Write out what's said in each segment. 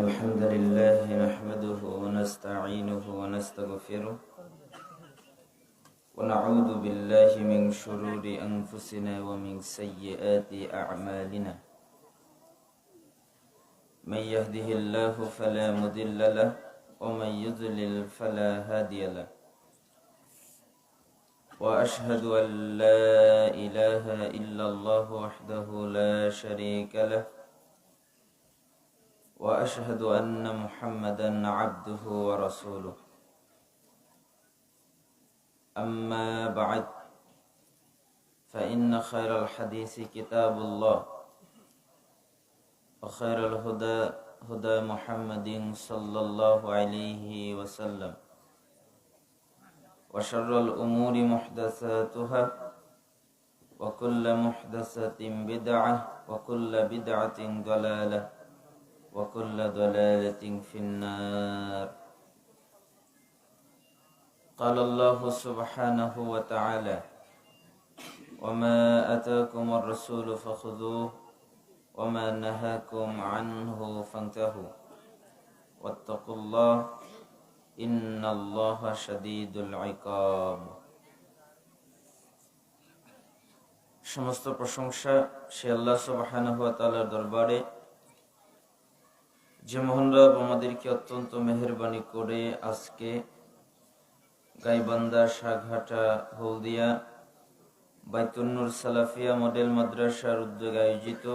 الحمد لله نحمده ونستعينه ونستغفره ونعوذ بالله من شرور أنفسنا ومن سيئات أعمالنا من يهده الله فلا مضل له ومن يضلل فلا هادي له وأشهد أن لا إله إلا الله وحده لا شريك له وأشهد أن محمدا عبده ورسوله أما بعد فإن خير الحديث كتاب الله وخير الهدى هدى محمد صلى الله عليه وسلم وشر الأمور محدثاتها وكل محدثة بدعة وكل بدعة ضلالة وكل ضلالة في النار. قال الله سبحانه وتعالى: وما أتاكم الرسول فخذوه وما نهاكم عنه فانتهوا واتقوا الله إن الله شديد العقاب. সমস্ত প্রশংসা সে আল্লাহ সুবহানাহু ওয়া তাআলার দরবারে, যে মহান রব আমাদেরকে অত্যন্ত মেহেরবানি করে আজকে গাইবান্ধা শাহঘাটা হলদিয়া বাইতুন নূর সালাফিয়া মডেল মাদ্রাসার উদ্যোগে আয়োজিত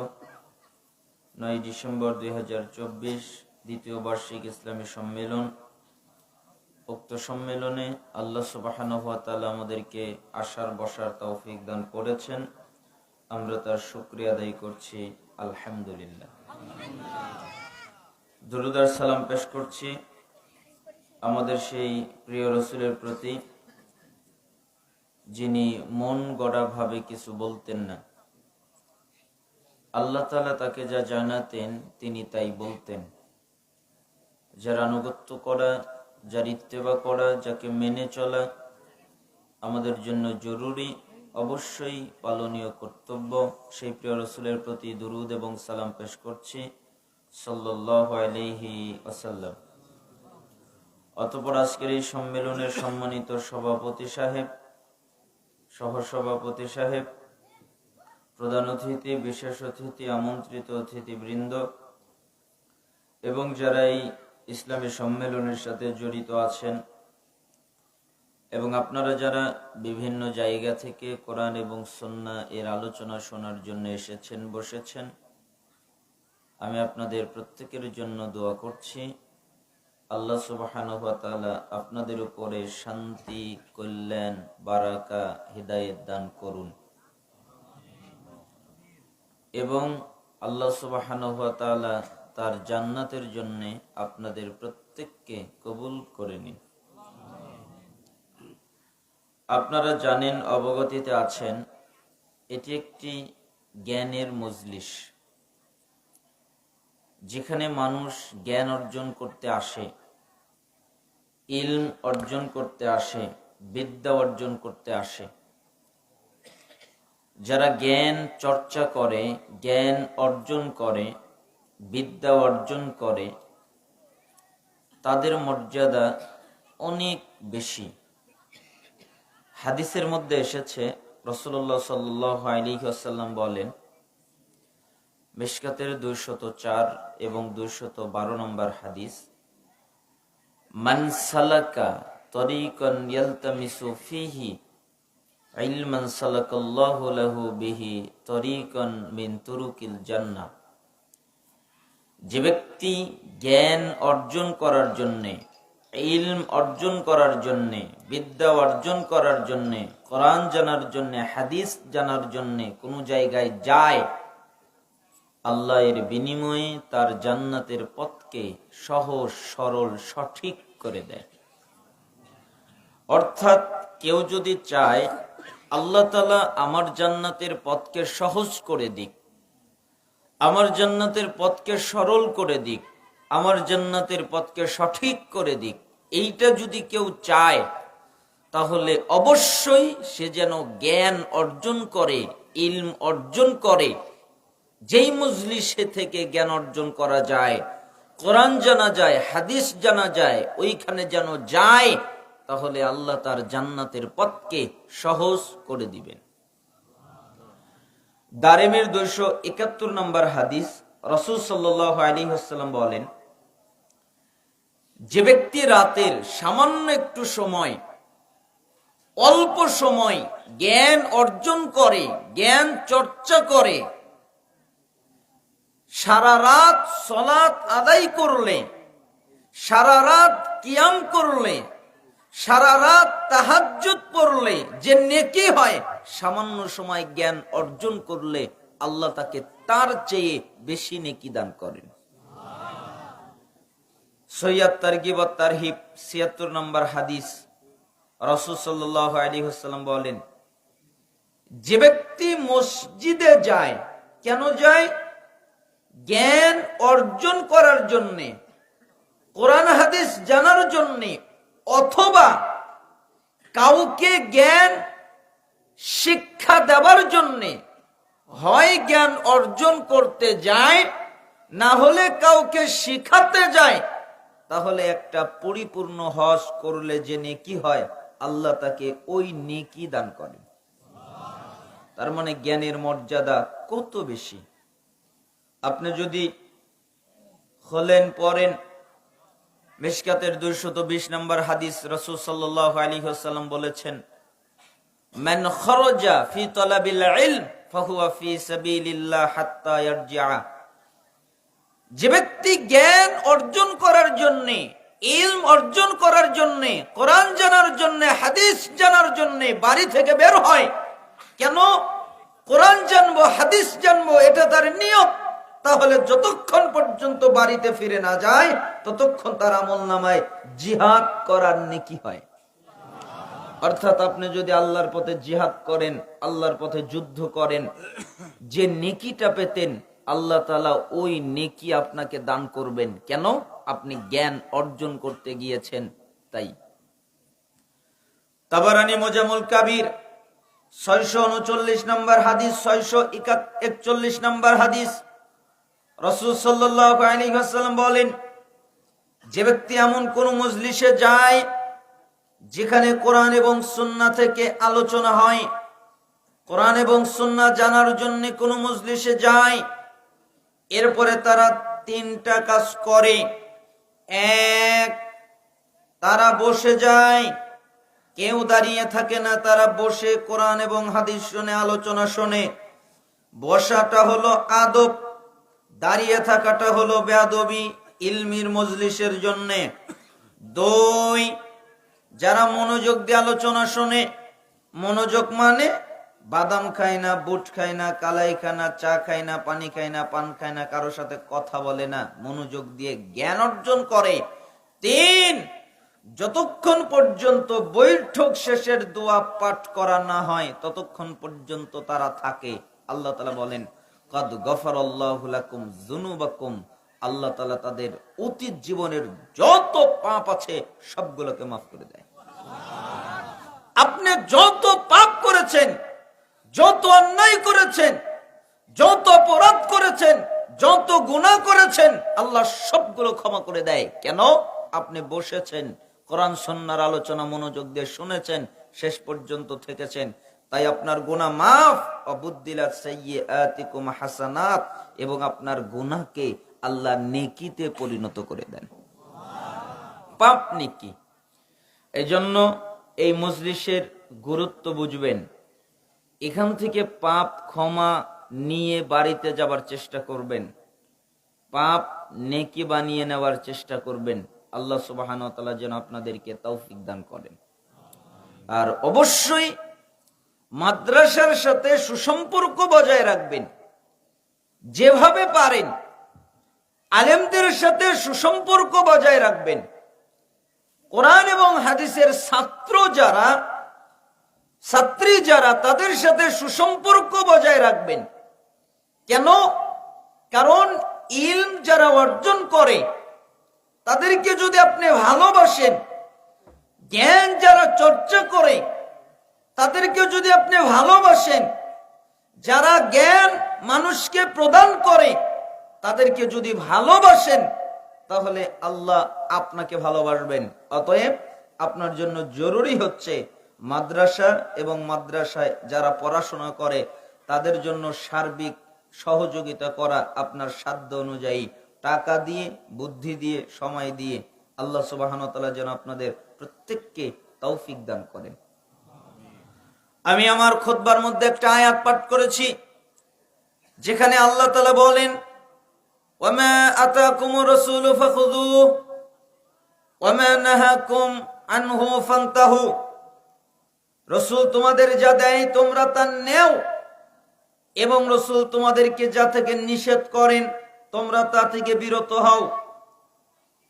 9 ডিসেম্বর 2024 দ্বিতীয় বার্ষিক ইসলামী সম্মেলন, উক্ত সম্মেলনে আল্লাহ সুবহানাহু ওয়া তাআলা আমাদেরকে আসার বসার তৌফিক দান করেছেন। আমরা তার শুকরিয়া আদায় করছি, আলহামদুলিল্লাহ। দুরূদ আর সালাম পেশ করছি আমাদের সেই প্রিয় রাসূলের প্রতি, যিনি মন গড়া ভাবে কিছু বলতেন না। আল্লাহ তাআলা তাকে যা জানাতেন তিনি তাই বলতেন। যার আনুগত্য করা, যার ইত্তেবা করা, যাকে মেনে চলা আমাদের জন্য জরুরি, অবশ্যই পালনীয় কর্তব্য। সেই প্রিয় রাসূলের প্রতি দুরূদ এবং সালাম পেশ করছি সাল্লাল্লাহু আলাইহি ওয়াসাল্লাম। অতঃপর আজকের এই সম্মেলনের সম্মানিত সভাপতি সাহেব, সহসভাপতি সাহেব, প্রধান অতিথি, বিশেষ অতিথি, আমন্ত্রিত অতিথিবৃন্দ এবং যারা এই ইসলামী সম্মেলনের সাথে জড়িত আছেন এবং আপনারা যারা বিভিন্ন জায়গা থেকে কোরআন এবং সুন্নাহ এর আলোচনা শোনার জন্য এসেছেন, বসেছেন, আমি আপনাদের প্রত্যেকের জন্য দোয়া করছি আল্লাহ সুবহানাহু ওয়া তাআলা আপনাদের উপরে শান্তি, কল্যাণ, বারাকা, হিদায়াত দান করুন এবং আল্লাহ সুবহানাহু ওয়া তাআলা তার জান্নাতের জন্য আপনাদের প্রত্যেককে কবুল করে নিন। আপনারা জানেন, অবগতিতে আছেন, এটি একটি জ্ঞানের মজলিস, যেখানে মানুষ জ্ঞান অর্জন করতে আসে, ইলম অর্জন করতে আসে, বিদ্যা অর্জন করতে আসে। যারা জ্ঞান চর্চা করে, জ্ঞান অর্জন করে, বিদ্যা অর্জন করে, তাদের মর্যাদা অনেক বেশি। হাদিসের মধ্যে এসেছে, রাসূলুল্লাহ সাল্লাল্লাহু আলাইহি ওয়াসাল্লাম বলেন, মিশকাতের 204 এবং 212 নম্বর হাদিস, মান সালাকা তরিকান ইয়ালতামিসু ফিহি ইলমান সালাকাল্লাহু লাহু বিহি তরিকান মিন তুরুকিল জান্নাহ। যে ব্যক্তি জ্ঞান অর্জন করার জন্যে, ইলম অর্জন করার জন্যে, বিদ্যা অর্জন করার জন্যে, কোরআন জানার জন্যে, হাদিস জানার জন্যে কোনো জায়গায় যায়, আল্লাহ এর বিনিময়ে তার জান্নাতের পথকে সহজ, সরল, সঠিক করে দেয়। অর্থাৎ কেউ যদি চায় আল্লাহ তাআলা আমার জান্নাতের পথকে সহজ করে দিক, আমার জান্নাতের পথকে সরল করে দিক, আমার জান্নাতের পথকে সঠিক করে দিক, এইটা যদি কেউ চায়, তাহলে অবশ্যই সে যেন জ্ঞান অর্জন করে, ইলম অর্জন করে। যেই মজলিসে থেকে জ্ঞান অর্জন করা যায়, কোরআন জানা যায়, হাদিস জানা যায়, ওইখানে যেন যায়, তাহলে আল্লাহ তার জান্নাতের পথকে সহজ করে দিবেন। দারেমের 271 নম্বর হাদিস, রাসূল সাল্লাল্লাহু আলাইহি ওয়াসাল্লাম বলেন, যে ব্যক্তি রাতের সামান্য একটু সময়, অল্প সময় জ্ঞান অর্জন করে, জ্ঞান চর্চা করে, সারা রাত সালাত আদায় করলে, সারা রাত কিয়াম করলে, সারা রাত তাহাজ্জুদ পড়লে যে নেকি হয়, সামান্য সময় জ্ঞান অর্জন করলে আল্লাহ তাকে তার চেয়ে বেশি নেকি দান করেন। সহিহ তারগিব ওয়াত তারহিব ৭৬ নম্বর হাদিস, রাসূল সাল্লাল্লাহু আলাইহি ওয়াসাল্লাম বলেন, যে ব্যক্তি মসজিদে যায়, কেন যায়? জ্ঞান অর্জন করার জন্যে, কোরআন হাদিস জানার জন্যে, অথবা কাউকে জ্ঞান শিক্ষা দেওয়ার জন্যে, হয় জ্ঞান অর্জন করতে যায়, না হলে কাউকে শিখাতে যায়, তাহলে একটা পরিপূর্ণ হজ করলে যে নেকি হয়, আল্লাহ তাকে ওই নেকি দান করেন। তার মানে জ্ঞানের মর্যাদা কত বেশি। আপনি যদি খোলেন, পড়েন, মিশকাতের 220 নম্বর হাদিস, রাসূল সাল্লাল্লাহু আলাইহি ওয়াসাল্লাম বলেছেন, মান খারাজা ফি তালাবিল ইলম ফাহুয়া ফি সাবিলিল্লাহ হাত্তা ইয়ারজিআ। যে ব্যক্তি জ্ঞান অর্জন করার জন্য, ইলম অর্জন করার জন্য, কোরআন জানার জন্য, হাদিস জানার জন্য বাড়ি থেকে বের হয়, কেন? কোরআন জানবো, হাদিস জানবো, এটা তার নিয়ত। তাহলে যতক্ষণ পর্যন্ত বাড়িতে ফিরে না যায়, ততক্ষণ তার আমলনামায় জিহাদ করার নেকি হয়। অর্থাৎ আপনি যদি আল্লাহর পথে জিহাদ করেন, আল্লাহর পথে যুদ্ধ করেন, যে নেকিটা পেতেন আল্লাহ তাআলা ওই নেকি আপনাকে দান করবেন। কেন? আপনি জ্ঞান অর্জন করতে গিয়েছেন তাই। তাবারানী মুজামুল কাবির 639 নম্বর হাদিস, 641 নম্বর হাদিস, রাসূল সাল্লাল্লাহু আলাইহি ওয়াসাল্লাম বলেন, যে ব্যক্তি এমন কোন মজলিসে যায় যেখানে কোরআন এবং সুন্নাহ থেকে আলোচনা হয়, কোরআন এবং সুন্নাহ জানার জন্য কোন মজলিসে যায়, এরপরে তারা 3টা কাজ করে। 1, তারা বসে যায়, কেউ দাঁড়িয়ে থাকে না, তারা বসে কোরআন এবং হাদিস শুনে, আলোচনা শুনে। বসাটা হলো আদব, দাঁড়িয়ে থাকাটা হলো বেয়াদবি ইলমির মজলিসের জন্যে। 2, যারা মনোযোগ দিয়ে আলোচনা শুনে, মনোযোগ মানে বাদাম খায় না, বুট খায় না, কালাই খায় না, চা খায় না, পানি খায় না, পান খায় না, কারোর সাথে কথা বলে না, মনোযোগ দিয়ে জ্ঞান অর্জন করে। 3, যতক্ষণ পর্যন্ত বৈঠক শেষের দোয়া পাঠ করা না হয় ততক্ষণ পর্যন্ত তারা থাকে। আল্লাহ তাআলা বলেন, কাদ গফারাল্লাহু লাকুম যুনুবাকুম, আল্লাহ তাআলা তাদের অতীত জীবনের যত পাপ আছে সবগুলোকে মাফ করে দেয়। আপনি যত পাপ করেছেন, যত অন্যায় করেছেন, যত অপরাধ করেছেন, যত গুনাহ করেছেন, আল্লাহ সবগুলো ক্ষমা করে দেয়। কেন? আপনি বসেছেন, কোরআন সুন্নাহর আলোচনা মনোযোগ দিয়ে শুনেছেন, শেষ পর্যন্ত থেকেছেন, তাই আপনার গুনাহ মাফ। অবুদ্দিলাত সাইয়্যাতিকুম হাসানাত, এবং আপনার গুনাহকে আল্লাহ নেকিতে পরিণত করে দেন। পাপ নেকি। এজন্য এই মজলিসের গুরুত্ব বুঝবেন। এখান থেকে পাপ ক্ষমা নিয়ে বাড়িতে যাবার চেষ্টা করবেন, পাপ নেকি বানিয়ে নেওয়ার চেষ্টা করবেন। আল্লাহ সুবহানাহু ওয়া তাআলা যেন আপনাদেরকে তৌফিক দান করেন। আর অবশ্যই মাদ্রাসার সাথে সুসম্পর্ক বজায় রাখবেন, যেভাবে পারেন আলেমদের সাথে সুসম্পর্ক বজায় রাখবেন। কোরআন এবং হাদিসের ছাত্র যারা, ছাত্রী যারা, তাদের সাথে সুসম্পর্ক বজায় রাখবেন। কেন? কারণ ইলম যারা অর্জন করে তাদেরকে যদি আপনি ভালোবাসেন, জ্ঞান যারা চর্চা করে তাদেরকে যদি আপনি ভালোবাসেন, যারা জ্ঞান মানুষকে প্রদান করে তাদেরকে যদি ভালোবাসেন, তাহলে আল্লাহ আপনাকে ভালোবাসবেন। অতএব আপনার জন্য জরুরি হচ্ছে মাদ্রাসা এবং মাদ্রাসায় যারা পড়াশোনা করে তাদের জন্য সার্বিক সহযোগিতা করা, আপনার সাধ্য অনুযায়ী টাকা দিয়ে, বুদ্ধি দিয়ে, সময় দিয়ে। আল্লাহ সুবহানাহু ওয়া তাআলা যেন আপনাদের প্রত্যেককে তৌফিক দান করেন। আমি আমার খুতবার মধ্যে একটা আয়াত পাঠ করেছি, যেখানে আল্লাহ তাআলা বলেন, ওয়ামা আতাকুমুর রাসূলু ফাখুযুহু ওয়ামা নাহাকুম আনহু ফান্তাহু। রাসূল তোমাদের যা দেয় তোমরা তা নেও, এবং রাসূল তোমাদেরকে যা থেকে নিষেধ করেন তোমরা তা থেকে বিরত হও।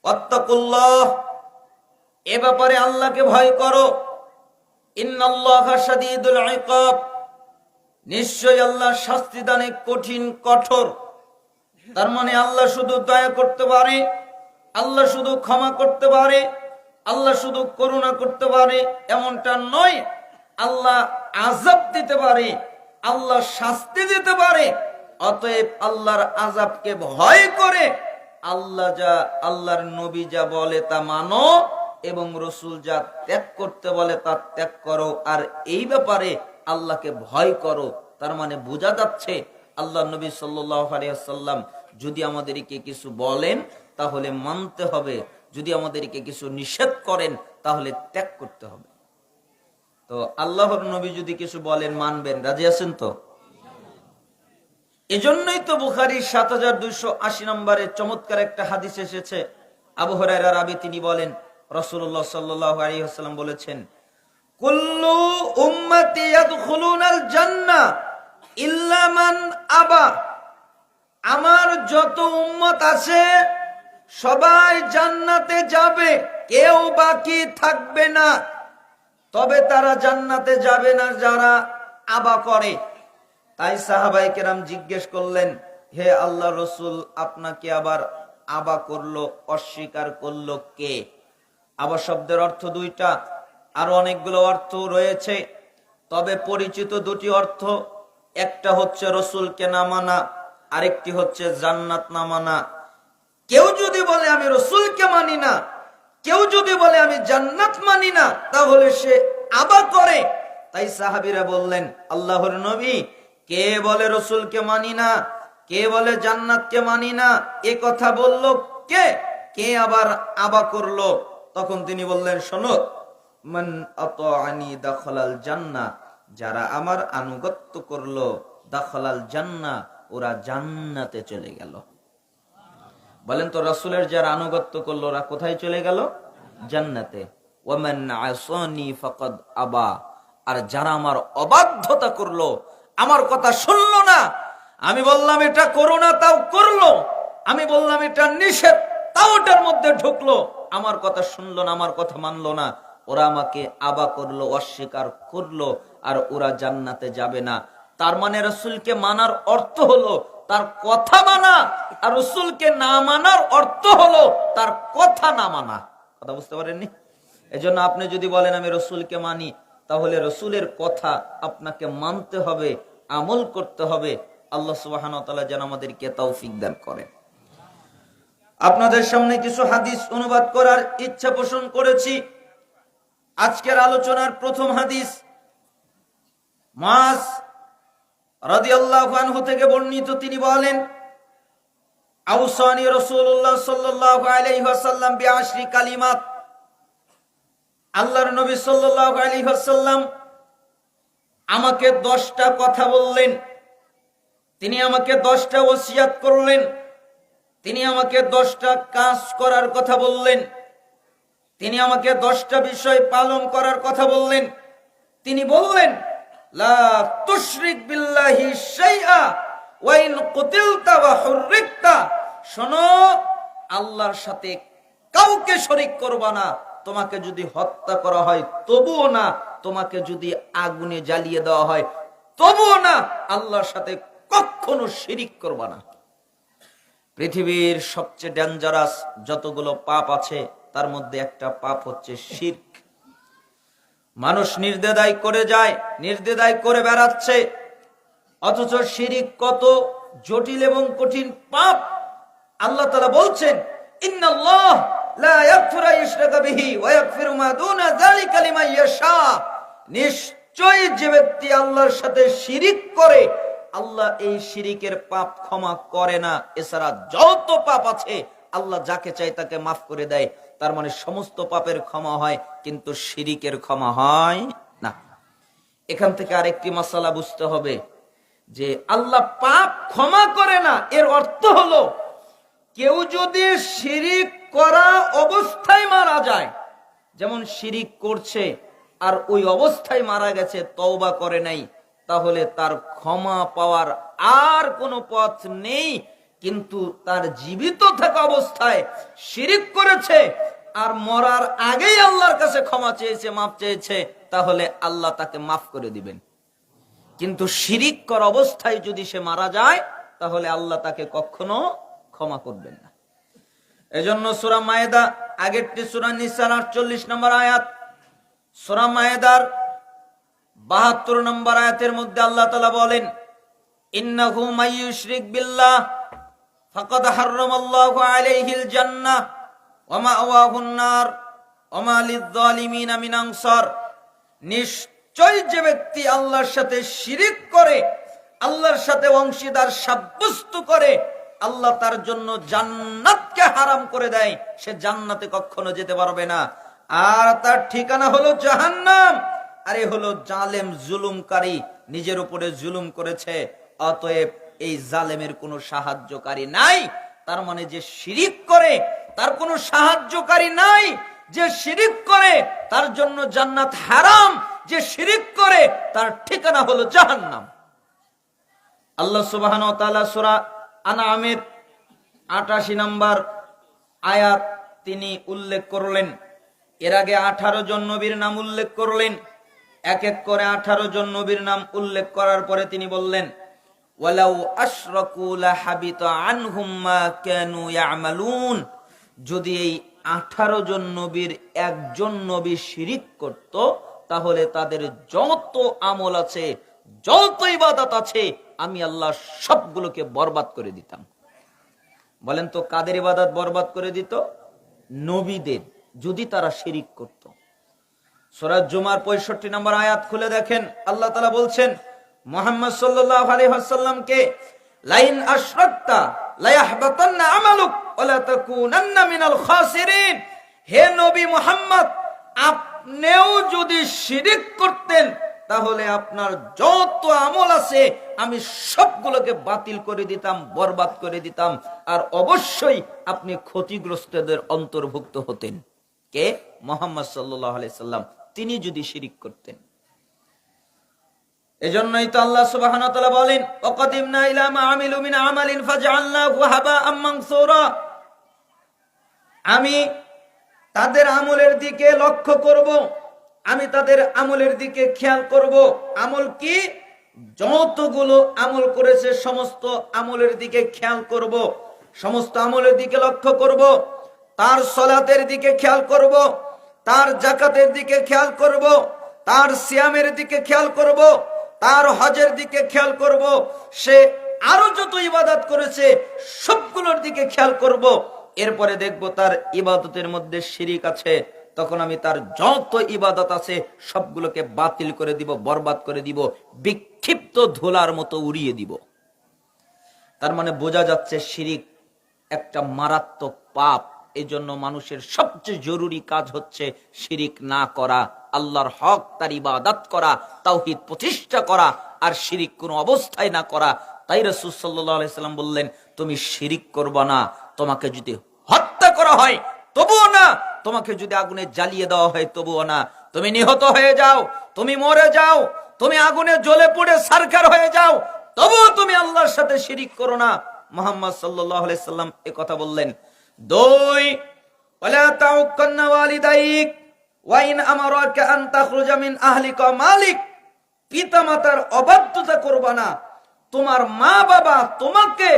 ওয়াত্তাকুল্লাহ, এ ব্যাপারে আল্লাহকে ভয় করো। ইন্নাল্লাহা শাদীদুল ইকাব, নিশ্চয়ই আল্লাহ শাস্তি দানে কঠিন কঠোর। তার মানে আল্লাহ শুধু দয়া করতে পারে, আল্লাহ শুধু ক্ষমা করতে পারে, আল্লাহ শুধু করুণা করতে পারে এমনটা নয়। আল্লাহ আযাব দিতে পারে, আল্লাহ শাস্তি দিতে পারে। অতএব আল্লাহর আযাবকে ভয় করে আল্লাহর নবী যা বলে তা মানো, এবং রাসূল যা ত্যাগ করতে বলে তা ত্যাগ করো, আর এই ব্যাপারে আল্লাহকে ভয় করো। তার মানে বোঝা যাচ্ছে আল্লাহ নবী সাল্লাল্লাহু আলাইহি ওয়াসাল্লাম যদি আমাদেরকে কিছু বলেন তাহলে মানতে হবে, যদি আমাদেরকে কিছু নিষেধ করেন তাহলে ত্যাগ করতে হবে। তো আল্লাহর নবী যদি কিছু বলেন মানবেন, রাজি আছেন তো? এজন্যই তো বুখারীর ৭২৮০ নম্বরে চমৎকার একটা হাদিস এসেছে। আবু হুরায়রা রাবী, তিনি বলেন রাসূলুল্লাহ সাল্লাল্লাহু আলাইহি ওয়াসাল্লাম বলেছেন, কুল্লু উম্মতি ইয়াদখুলুনাল জান্নাহ ইল্লা মান আবা। আমার যত উম্মত আছে সবাই জান্নাতে যাবে, কেউ বাকি থাকবে না, তবে তারা জান্নাতে যাবে না যারা আবা করে। তাই সাহাবায়ে কেরাম জিজ্ঞেস করলেন, হে আল্লাহর রাসূল, আপনাকে আবার আবা করলো, অস্বীকার করলো কে? আবা শব্দের অর্থ দুইটা, আরো অনেকগুলো অর্থ রয়েছে, তবে পরিচিত দুটি অর্থ। একটা হচ্ছে রাসূলকে না মানা, আরেকটি হচ্ছে জান্নাত না মানা। কেউ যদি বলে আমি রাসূলকে মানি না, কেউ যদি বলে আমি জান্নাত মানি না, তাহলে সে আবা করে। তাই সাহাবীরা বললেন, আল্লাহর নবী, কে বলে রাসূলকে মানি না, কে বলে জান্নাতকে মানি না, এ কথা বলল কে? কে আবার আবা করলো? তখন তিনি বললেন, শোনো, মান আতাআনি দাখালাল জান্নাহ, যারা আমার আনুগত্য করলো, দাখালাল জান্নাহ, ওরা জান্নাতে চলে গেল। বলেন তো, রাসূলের যারা আনুগত্য করলো ওরা কোথায় চলে গেল? জান্নাতে। ওয়ামান আসানি ফাকাদ আবা, আর যারা আমার অবাধ্যতা করলো, আমার কথা শুনলো না, আমি বললাম এটা করো না তাও করলো, আমি বললাম এটা নিষেধ তাও ওটার মধ্যে ঢুকলো, আমার কথা শুনলো না, আমার কথা মানলো না, ওরা আমাকে আবা করলো, অস্বীকার করলো, আর ওরা জান্নাতে যাবে না। তার মানে রাসূলকে মানার অর্থ হলো তার কথা মানা, আর রাসূলকে না মানার অর্থ হলো তার কথা না মানা। কথা বুঝতে পারেননি? এজন্য আপনি যদি বলেন আমি রাসূলকে মানি, তাহলে রাসূলের কথা আপনাকে মানতে হবে, আমল করতে হবে। আল্লাহ সুবহানাহু ওয়া তাআলা যেন আমাদেরকে তৌফিক দান করেন। আপনাদের সামনে কিছু হাদিস অনুবাদ করার ইচ্ছা পোষণ করেছি। আজকের আলোচনার প্রথম হাদিস মুআজ রাদিয়াল্লাহু আনহু থেকে বর্ণিত। তিনি বলেন, আউসানি রাসূলুল্লাহ সাল্লাল্লাহু আলাইহি ওয়াসাল্লাম বিআশরি কালিমাত। আল্লাহর নবী সাল্লাল্লাহু আলাইহি ওয়াসাল্লাম আমাকে 10টা কথা বললেন, তিনি আমাকে 10টা ওসিয়াত করলেন, তিনি আমাকে 10টা কাজ করার কথা বললেন, তিনি আমাকে 10টা বিষয় পালন করার কথা বললেন। তিনি বললেন, লা তুশরিক বিল্লাহি শাইআ ওয়া ইন কুতিলতা ওয়া হুররিকতা। শোনো, আল্লাহর সাথে কাউকে শরীক করবা না, তোমাকে যদি হত্যা করা হয় তবুও না, তোমাকে যদি আগুনে জ্বালিয়ে দেওয়া হয় তবুও না, আল্লাহর সাথে কখনো শিরিক করবা না। পৃথিবীর সবচেয়ে ডেঞ্জারাস যতগুলো পাপ আছে তার মধ্যে একটা পাপ হচ্ছে শিরক। মানুষ নির্দ্বিধায় করে যায়, নির্দ্বিধায় করে বেড়াচ্ছে, অথচ শিরক কত জটিল এবং কঠিন পাপ। আল্লাহ তাআলা বলছেন, ইন্নাল্লাহ লা ইয়াগফিরু ইশরাকা বিহি ওয়া ইয়াগফিরু মা দুনা যালিকা লিমান ইয়াশা। নিশ্চয়ই যে ব্যক্তি আল্লাহর সাথে শিরিক করে, আল্লাহ এই শিরিকের পাপ ক্ষমা করে না। এছাড়া যত পাপ আছে আল্লাহ যাকে চায় তাকে মাফ করে দেয়। তার মানে সমস্ত পাপের ক্ষমা হয়, কিন্তু শিরিকের ক্ষমা হয় না। এখান থেকে আরেকটি মাসালা বুঝতে হবে যে আল্লাহ পাপ ক্ষমা করে না, এর অর্থ হলো কেউ যদি শিরিক করা অবস্থায় মারা যায়, যেমন শিরিক করছে আর ওই অবস্থায় মারা গেছে, তওবা করে নাই, তাহলে তার ক্ষমা পাওয়ার আর কোনো পথ নেই। কিন্তু তার জীবিত থাকা অবস্থায় শিরিক করেছে আর মরার আগেই আল্লাহর কাছে ক্ষমা চেয়েছে, মাফ চেয়েছে, তাহলে আল্লাহ তাকে মাফ করে দিবেন। কিন্তু শিরিক করা অবস্থায় যদি সে মারা যায়, তাহলে আল্লাহ তাকে কখনো ক্ষমা করবেন না। এজন্য সূরা মায়েদা, আগেরটি সূরা নিসার 48 নম্বর আয়াত, সূরা মায়েদার 72 নম্বর আয়াতের মধ্যে আল্লাহ তাআলা বলেন, ইন্নাহু মাইয়ুশরিক বিল্লাহ ফাকাদ হারামাল্লাহু আলাইহিল জান্নাহ ওয়া মাওয়াহুন নার ওয়া মা লিয-যালিমিনা মিন আনসার। নিশ্চয় যে ব্যক্তি আল্লাহর সাথে শিরিক করে, আল্লাহর সাথে অংশীদার সাব্যস্ত করে, আল্লাহ তার জন্য জান্নাতকে হারাম করে দেয়, সে জান্নাতে কখনো যেতে পারবে না, আর তার ঠিকানা হলো জাহান্নাম। আর এ হলো জালেম, জুলুমকারী, নিজের উপরে জুলুম করেছে, অতএব এই জালেমের কোনো সাহায্যকারী নাই। তার মানে যে শিরিক করে তার কোনো সাহায্যকারী নাই, যে শিরিক করে তার জন্য জান্নাত হারাম, যে শিরিক করে তার ঠিকানা হলো জাহান্নাম। আল্লাহ সুবহানাহু ওয়া তাআলা সূরা আনআমের 88 নম্বর আয়াত তিনি উল্লেখ করলেন। এর আগে 18 জন নবীর নাম উল্লেখ করলেন। এক এক করে 18 জন নবীর নাম উল্লেখ করার পরে তিনি বললেন, ওয়ালাউ আশরাকু লাহাবিতা আনহুম মা কানু ইয়ামালুন। যদি এই 18 জন নবীর একজন নবী শিরিক করত, তাহলে তাদের যত আমল আছে, যত ইবাদত আছে, আমি আল্লাহ সবগুলোকে বরবাদ করে দিতাম। বলেন তো কাদের ইবাদত বরবাদ করে দিত? নবীদের, যদি তারা শিরিক করত। সূরা জুমার 65 নম্বর আয়াত খুলে দেখেন, আল্লাহ তাআলা বলছেন মুহাম্মদ সাল্লাল্লাহু আলাইহি ওয়াসাল্লামকে, লাইন আশরাকতা লা ইয়াহবাতান্না আমালুক ওয়া লা তাকুনান্না মিনাল খাসিরিন। হে নবী মুহাম্মদ, আপনিও যদি শিরিক করতেন, তাহলে আপনার যত আমল আছে আমি সবগুলোকে বাতিল করে দিতাম, বরবাদ করে দিতাম, আর অবশ্যই আপনি ক্ষতিগ্রস্তদের অন্তর্ভুক্ত হতেন। কে? মুহাম্মদ সাল্লাল্লাহু আলাইহি সাল্লাম, তিনি যদি শিরিক করতেন। এজন্যই তো আল্লাহ সুবহানাহু ওয়া তাআলা বলেন, ওয়াকাদিমনা ইলা মা আমিলু মিন আমালিন ফাজআলনাহু হাবাআম মানসুরা। আমি তাদের আমলের দিকে লক্ষ্য করব, আমি তাদের আমলের দিকে খেয়াল করব। আমল কি? যতগুলো আমল করেছে সমস্ত আমলের দিকে খেয়াল করব, সমস্ত আমলের দিকে লক্ষ্য করব। তার সালাতের দিকে খেয়াল করব, তার যাকাতের দিকে খেয়াল করব, তার সিয়ামের দিকে খেয়াল করব, তার হজের দিকে খেয়াল করব। সে আরো যত ইবাদত করেছে সবগুলোর দিকে খেয়াল করব। এরপরে দেখব তার ইবাদতের মধ্যে শিরিক আছে, তখন আমি তার যত ইবাদত আছে সবগুলোকে বাতিল করে দিব, বরবাদ করে দিব, বিক্ষিপ্ত ধুলার মতো উড়িয়ে দিব। তার মানে বোঝা যাচ্ছে শিরিক একটা মারাত্মক পাপ। এই জন্য মানুষের সবচেয়ে জরুরি কাজ হচ্ছে শিরিক না করা, আল্লাহর হক তার ইবাদত করা, তাওহীদ প্রতিষ্ঠা করা, আর শিরিক কোনো অবস্থায় না করা। তাই রাসূল সাল্লাল্লাহু আলাইহি সাল্লাম বললেন, তুমি শিরিক করবা না, তোমাকে যদি হত্যা করা হয় তবুও না, তোমাকে যদি আগুনে জ্বালিয়ে দেওয়া হয় তবুও না, তুমি নিহত হয়ে যাও, তুমি মরে যাও, তুমি আগুনে জ্বলে পুড়ে ছারখার হয়ে যাও, তবুও তুমি আল্লাহর সাথে শিরিক করো না। মুহাম্মদ সাল্লাল্লাহু আলাইহি সাল্লাম এই কথা বললেন। দুই, ওয়ালা তাউক্কান্না ওয়ালিদাইক ওয়া ইন আমারাকা আন তাখরুজা মিন আহলিকা মালিক। পিতামাতার অবাধ্যতা করবা না। তোমার মা বাবা তোমাকে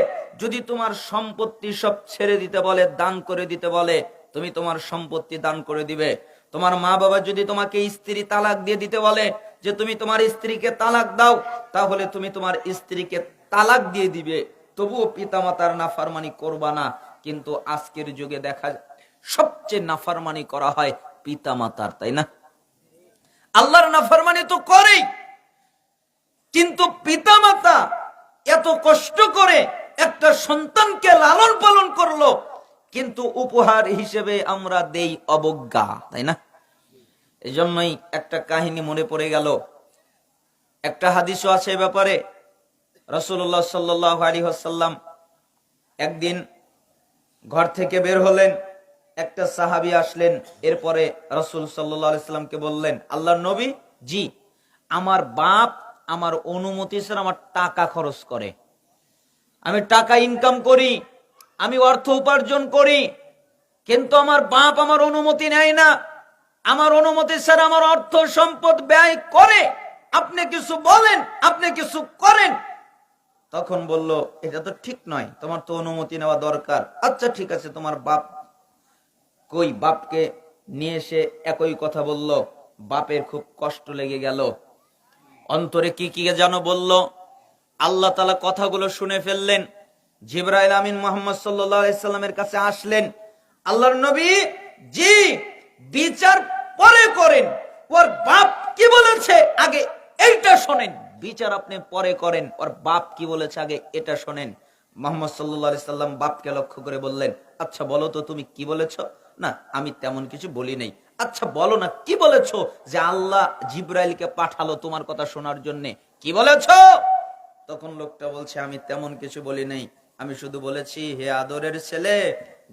যদি তোমার সম্পত্তি সব ছেড়ে দিতে বলে, দান করে দিতে বলে, তুমি তোমার সম্পত্তি দান করে দিবে। তোমার মা বাবা যদি তোমাকে স্ত্রী তালাক দিয়ে দিতে বলে যে তুমি তোমার স্ত্রীকে তালাক দাও, তাহলে তুমি তোমার স্ত্রীকে তালাক দিয়ে দিবে, তবুও পিতামাতার নাফরমানি করবা না। কিন্তু আজকের যুগে দেখা যায় সবচেয়ে নাফরমানি করা হয় পিতা মাতার, তাই না? আল্লাহর নাফরমানি তো করেই, কিন্তু পিতা মাতা এত কষ্ট করে একটা সন্তানকে লালন পালন করলো, কিন্তু উপহার হিসেবে আমরা দেই অবজ্ঞা, তাই না? এই জন্যই একটা কাহিনী মনে পড়ে গেল। একটা হাদিসও আছে এ ব্যাপারে। রাসূলুল্লাহ সাল্লাল্লাহু আলাইহি ওয়াসাল্লাম একদিন ঘর থেকে বের হলেন, একটা সাহাবী আসলেন। এরপরে রাসূল সাল্লাল্লাহু আলাইহি ওয়াসাল্লামকে বললেন, আল্লাহর নবী, জি, আমার বাপ আমার অনুমতি ছাড়া আমার টাকা খরচ করে, আমি টাকা ইনকাম করি, আমি অর্থ উপার্জন করি, কিন্তু আমার বাপ আমার অনুমতি নেয় না, আমার অনুমতি ছাড়া আমার অর্থ সম্পদ ব্যয় করে। আপনি কিছু বলেন, আপনি কিছু করেন। তখন বলল, এটা তো ঠিক নয়, তোমার তো অনুমতি নেওয়া দরকার। আচ্ছা ঠিক আছে, তোমার বাপ কই? বাপকে নিয়ে এসে একই কথা বলল। বাপের খুব কষ্ট লেগে গেল, অন্তরে কি কি যেন বলল। আল্লাহ তাআলা কথাগুলো শুনে ফেললেন। জিবরাইল আমিন মুহাম্মদ সাল্লাল্লাহু আলাইহি সাল্লামের কাছে আসলেন। আল্লাহর নবী, জি, বিচার পরে করেন, ওর বাপ কি বলেছে আগে এইটা শোনেন। বিচার আপনি পরে করেন, ওর বাপ কি বলেছে আগে এটা শোনেন। মুহাম্মদ সাল্লাল্লাহু আলাইহি সাল্লাম বাপকে লক্ষ্য করে বললেন, আচ্ছা বলো তো তুমি কি বলেছো? না, আমি তেমন কিছু বলি নাই। আচ্ছা বলো না কি বলেছো, যে আল্লাহ জিবরাইলকে পাঠালো তোমার কথা শোনার জন্য, কি বলেছো? তখন লোকটা বলছে, আমি তেমন কিছু বলি নাই, আমি শুধু বলেছি, হে আদরের ছেলে,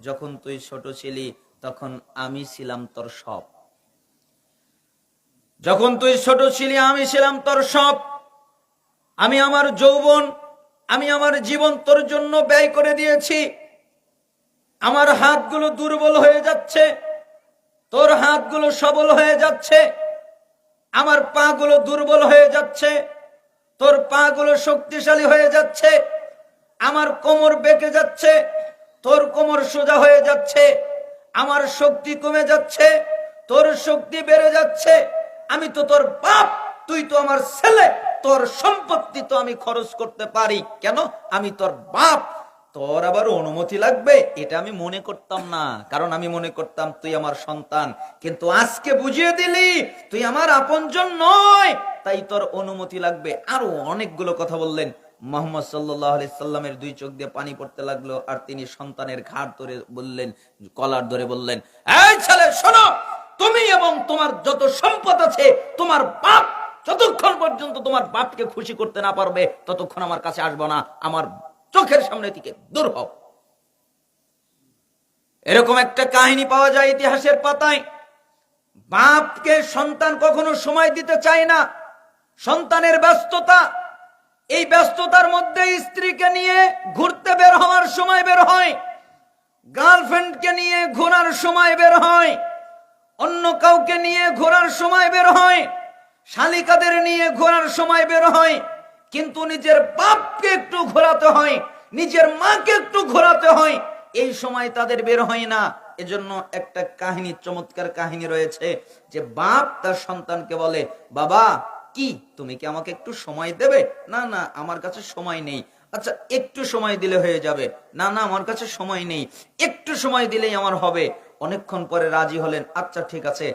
যখন তুই ছোট ছিলি তখন আমি ছিলাম তোর সব। যখন তুই ছোট ছিলি আমি ছিলাম তোর সব। আমি আমার যৌবন, আমি আমার জীবন তোর জন্য ব্যয় করে দিয়েছি। আমার হাতগুলো দুর্বল হয়ে যাচ্ছে, তোর হাতগুলো সবল হয়ে যাচ্ছে। আমার পা গুলো দুর্বল হয়ে যাচ্ছে, তোর পা গুলো শক্তিশালী হয়ে যাচ্ছে। আমার কোমর বেঁকে যাচ্ছে, তোর কোমর সোজা হয়ে যাচ্ছে। আমার শক্তি কমে যাচ্ছে, তোর শক্তি বেড়ে যাচ্ছে। আমি তো তোর বাপ, তুই তো আমার ছেলে, তোর সম্পত্তি তো আমি খরচ করতে পারি। কেন? আমি তোর বাপ, তোর আবার অনুমতি লাগবে এটা আমি মনে করতাম না, কারণ আমি মনে করতাম তুই আমার সন্তান। কিন্তু আজকে বুঝিয়ে দিলি তুই আমার আপনজন নয়, তাই তোর অনুমতি লাগবে। আরো অনেকগুলো কথা বললেন। মুহাম্মদ সাল্লাল্লাহু আলাইহি সাল্লামের দুই চোখ দিয়ে পানি পড়তে লাগলো, আর তিনি সন্তানের ঘাড় ধরে বললেন, কলার ধরে বললেন, এই ছেলে শোনো, তুমি এবং তোমার যত সম্পদ আছে, তোমার বাপ যতক্ষণ পর্যন্ত তোমার বাপকে খুশি করতে না পারবে ততক্ষণ আমার কাছে আসবো না, আমার চোখের সামনে থেকে দূর হও। এরকম একটা কাহিনী পাওয়া যায় ইতিহাসের পাতায়। বাপকে সন্তান কখনো সময় দিতে চায় না, সন্তানের ব্যস্ততা, এই ব্যস্ততার মধ্যে স্ত্রীকে নিয়ে ঘুরতে বের হওয়ার সময় বের হয়, গার্লফ্রেন্ডকে নিয়ে ঘোরার সময় বের হয়, অন্য কাউকে নিয়ে ঘোরার সময় বের হয়, শালিকাদের নিয়ে ঘোরার সময় বের হয়, কিন্তু নিজের বাপকে একটু ঘোরাতে হয়, নিজের মাকে একটু ঘোরাতে হয়, এই সময় তাদের বের হয় না। এজন্য একটা কাহিনী, চমৎকার কাহিনী রয়েছে, যে বাপ তার সন্তানকে বলে, বাবা কি তুমি কি আমাকে একটু সময় দেবে? না না, আমার কাছে সময় নেই। আচ্ছা একটু সময় দিলে হয়ে যাবে। না না, আমার কাছে সময় নেই, একটু সময় দিলেই আমার হবে। অনেকক্ষণ পরে রাজি হলেন, আচ্ছা ঠিক আছে।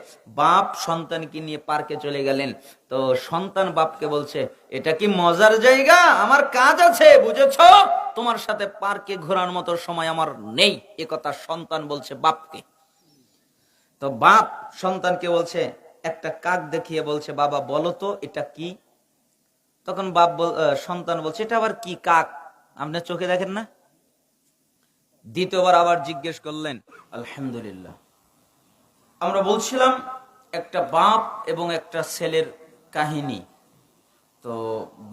বাপ সন্তানকে নিয়ে পার্কে চলে গেলেন। তো সন্তান বাপকে বলছে, এটা কি মজার জায়গা? আমার কাজ আছে, বুঝেছো? তোমার সাথে পার্কে ঘোরার মতো সময় আমার নেই। এ কথা সন্তান বলছে বাপকে। তো বাপ সন্তানকে বলছে, একটা কাক দেখিয়ে বলছে, বাবা বলো তো এটা কি? তখন সন্তান বলছে, এটা আবার কি কাক, আপনি চোখে দেখেন না? দ্বিতীয়বার আবার জিজ্ঞেস করলেন। আলহামদুলিল্লাহ। আমরা বলছিলাম একটা বাপ এবং একটা ছেলের কাহিনী। তো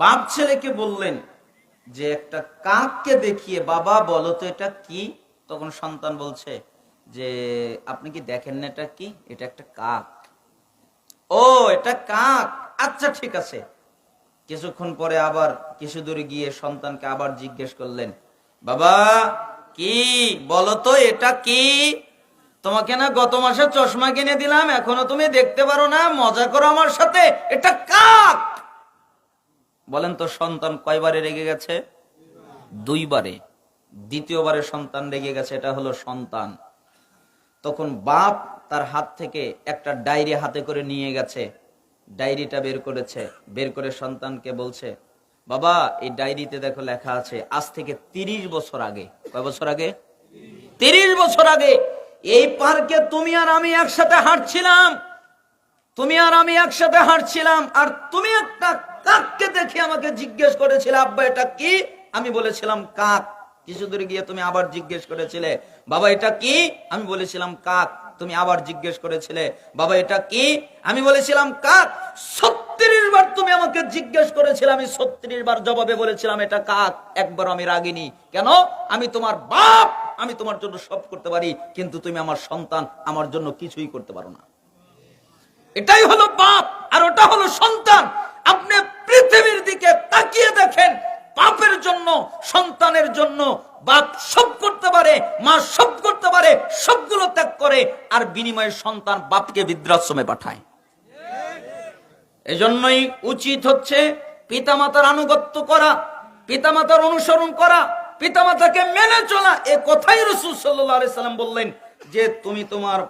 বাপ ছেলেকে বললেন যে একটা কাককে দেখিয়ে, বাবা বলো তো এটা কি? তখন সন্তান বলছে যে, আপনি কি দেখেন না এটা কি? এটা একটা কাক। ও এটা কাক, আচ্ছা ঠিক আছে। কিছুক্ষণ পরে আবার কিছু দূরে গিয়ে সন্তানকে আবার জিজ্ঞেস করলেন, বাবা কি বলো তো এটা কি? তোমাকে না গত মাসে চশমা কিনে দিলাম, এখনো তুমি দেখতে পারো না, মজা করো আমার সাথে, এটা কাক। বলেন তো সন্তান কয়বারে রেগে গেছে? দুইবারে। দ্বিতীয়বারে সন্তান রেগে গেছে, এটা হলো সন্তান। তখন বাপ তার হাত থেকে একটা ডায়েরি হাতে করে নিয়ে গেছে, ডায়েরিটা বের করেছে, বের করে সন্তানকে বলছে, বাবা এই ডায়েরিতে দেখো লেখা আছে আজ থেকে 30 বছর আগে। কয় বছর আগে? 30 বছর আগে এই পার্কে তুমি আর আমি একসাথে হাঁটছিলাম, তুমি আর আমি একসাথে হাঁটছিলাম, আর তুমি একটা কাককে দেখে আমাকে জিজ্ঞেস করেছিলে আব্বা এটা কি? আমি বলেছিলাম কাক। কিছু দূরে গিয়ে তুমি আবার জিজ্ঞেস করেছিলে বাবা এটা কি? আমি বলেছিলাম কাক। তুমি আবার জিজ্ঞেস করেছিলে বাবা এটা কি? আমি বলেছিলাম কাক। 36 বার তুমি আমাকে জিজ্ঞেস করেছিলে, আমি 36 বার জবাবে বলেছিলাম এটা কাক। একবার আমি রাগিনি। কেন? আমি তোমার বাপ, আমি তোমার জন্য সব করতে পারি, কিন্তু তুমি আমার সন্তান, আমার জন্য কিছুই করতে পারো না। এটাই হলো বাপ আর ওটা হলো সন্তান। আপনি পৃথিবীর দিকে তাকিয়ে দেখেন, বাপের জন্য, সন্তানের জন্য বাপ সব করতে পারে, মা সব করতে পারে, সবগুলো ত্যাগ করে, আর বিনিময়ে সন্তান বাপকে বৃদ্ধাশ্রমে পাঠায়। এজন্যই উচিত হচ্ছে পিতামাতার আনুগত্য করা, পিতামাতার অনুসরণ করা, পিতামাতাকে মেনে চলা। এ কথাই রাসূল সাল্লাল্লাহু আলাইহি সাল্লাম বললেন যে তুমি তোমার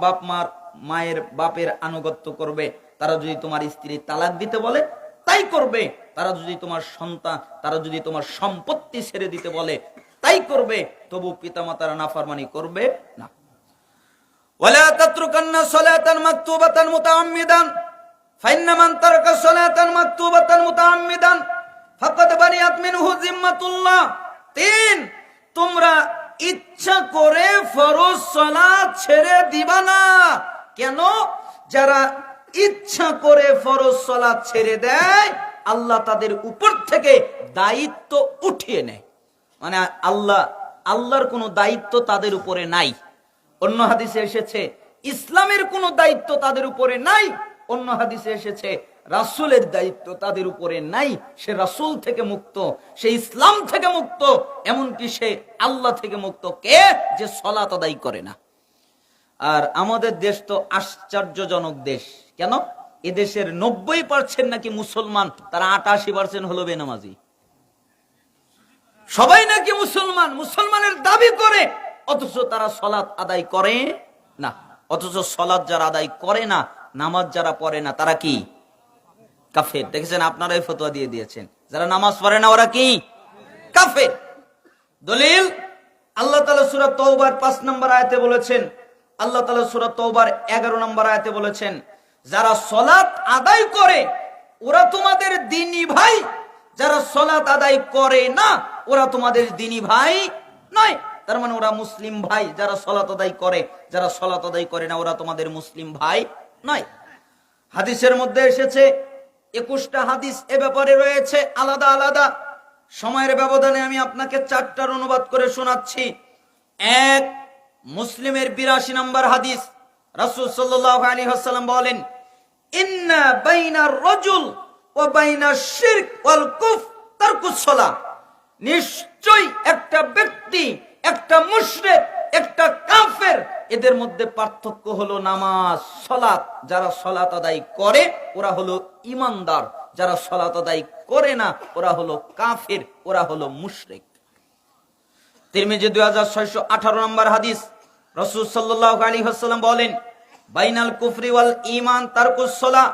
বাপ মার, মায়ের বাপের আনুগত্য করবে। তারা যদি তোমার স্ত্রী তালাক দিতে বলে তাই করবে, তারা যদি তোমার সন্তান, তারা যদি তোমার সম্পত্তি ছেড়ে দিতে বলে তাই করবে, তবু পিতামাতার নাফরমানি করবে না। ওয়ালা তাতরুকান্না সালাতান মাকতুবাতান মুতাআম্মিদান ফাইন্না মান তারাকা সালাতান মাকতুবাতান মুতাআম্মিদান ফাকাদ বারিয়াত মিনহু জিম্মাতুল্লাহ। 3, তোমরা ইচ্ছা করে ফরজ সালাত ছেড়ে দিবা না। কেন? যারা ইচ্ছা করে ফরজ সালাত ছেড়ে দেয় আল্লাহ তাদের উপর থেকে দায়িত্ব উঠিয়ে নেয়। মানে আল্লাহর কোনো দায়িত্ব তাদের উপরে নাই। অন্য হাদিসে এসেছে ইসলামের কোনো দায়িত্ব তাদের উপরে নাই। অন্য হাদিসে এসেছে রাসূলের দায়িত্ব তাদের উপরে নাই। সে রাসূল থেকে মুক্ত, সে ইসলাম থেকে মুক্ত, এমনকি সে আল্লাহ থেকে মুক্ত। কে? যে সালাত আদায় করে না। আর আমাদের দেশ তো আশ্চর্যজনক দেশ। কেন? এদেশের 90% নাকি মুসলমান, তারা 88% হলো বেনামাজি। সবাই নাকি মুসলমান, মুসলমানের দাবি করে, অথচ তারা সালাত আদায় করে না। অথচ সালাত যারা আদায় করে না, নামাজ যারা পড়ে না, তারা কি? কাফের। দেখেছেন, আপনারাই ফতোয়া দিয়ে দিয়েছেন, যারা নামাজ পড়ে না ওরা কি? কাফের। দলিল আল্লাহ তাআলা সূরা তাওবার 5 নম্বর আয়াতে বলেছেন, আল্লাহ তাআলা সূরা তাওবার 11 নম্বর আয়াতে বলেছেন, যারা সালাত আদায় করে ওরা তোমাদের দ্বীনি ভাই, যারা সালাত আদায় করে না ওরা তোমাদের দ্বীনি ভাই নয়। তার মানে ওরা মুসলিম ভাই যারা সালাত আদায় করে, যারা সালাত আদায় করে না ওরা তোমাদের মুসলিম ভাই নয়। হাদিসের মধ্যে এসেছে, 21টা হাদিস এ ব্যাপারে রয়েছে আলাদা আলাদা। সময়ের ব্যবধানে আমি আপনাকে 4টার অনুবাদ করে শোনাচ্ছি। 1, মুসলিমের 82 নম্বর হাদিস। রাসূল সাল্লাল্লাহু আলাইহি ওয়াসাল্লাম বলেন, ইন্না বাইনার রাজুল ওয়া বাইনাশ শিরক ওয়াল কুফর তারকুস সালাহ। নিশ্চয়ই একটা ব্যক্তি, একটা মুশরিক, একটা কাফের, এদের মধ্যে পার্থক্য হলো নামাজ, সালাত। যারা সালাত আদায় করে ওরা হলো ঈমানদার, যারা সালাত আদায় করে না ওরা হলো কাফের, ওরা হলো মুশরিক। তিরমিজি 2618 নম্বর হাদিস। রাসূল সাল্লাল্লাহু আলাইহি ওয়াসাল্লাম বলেন, বাইনাল কুফরি ওয়াল ঈমান তারকুস সালাহ।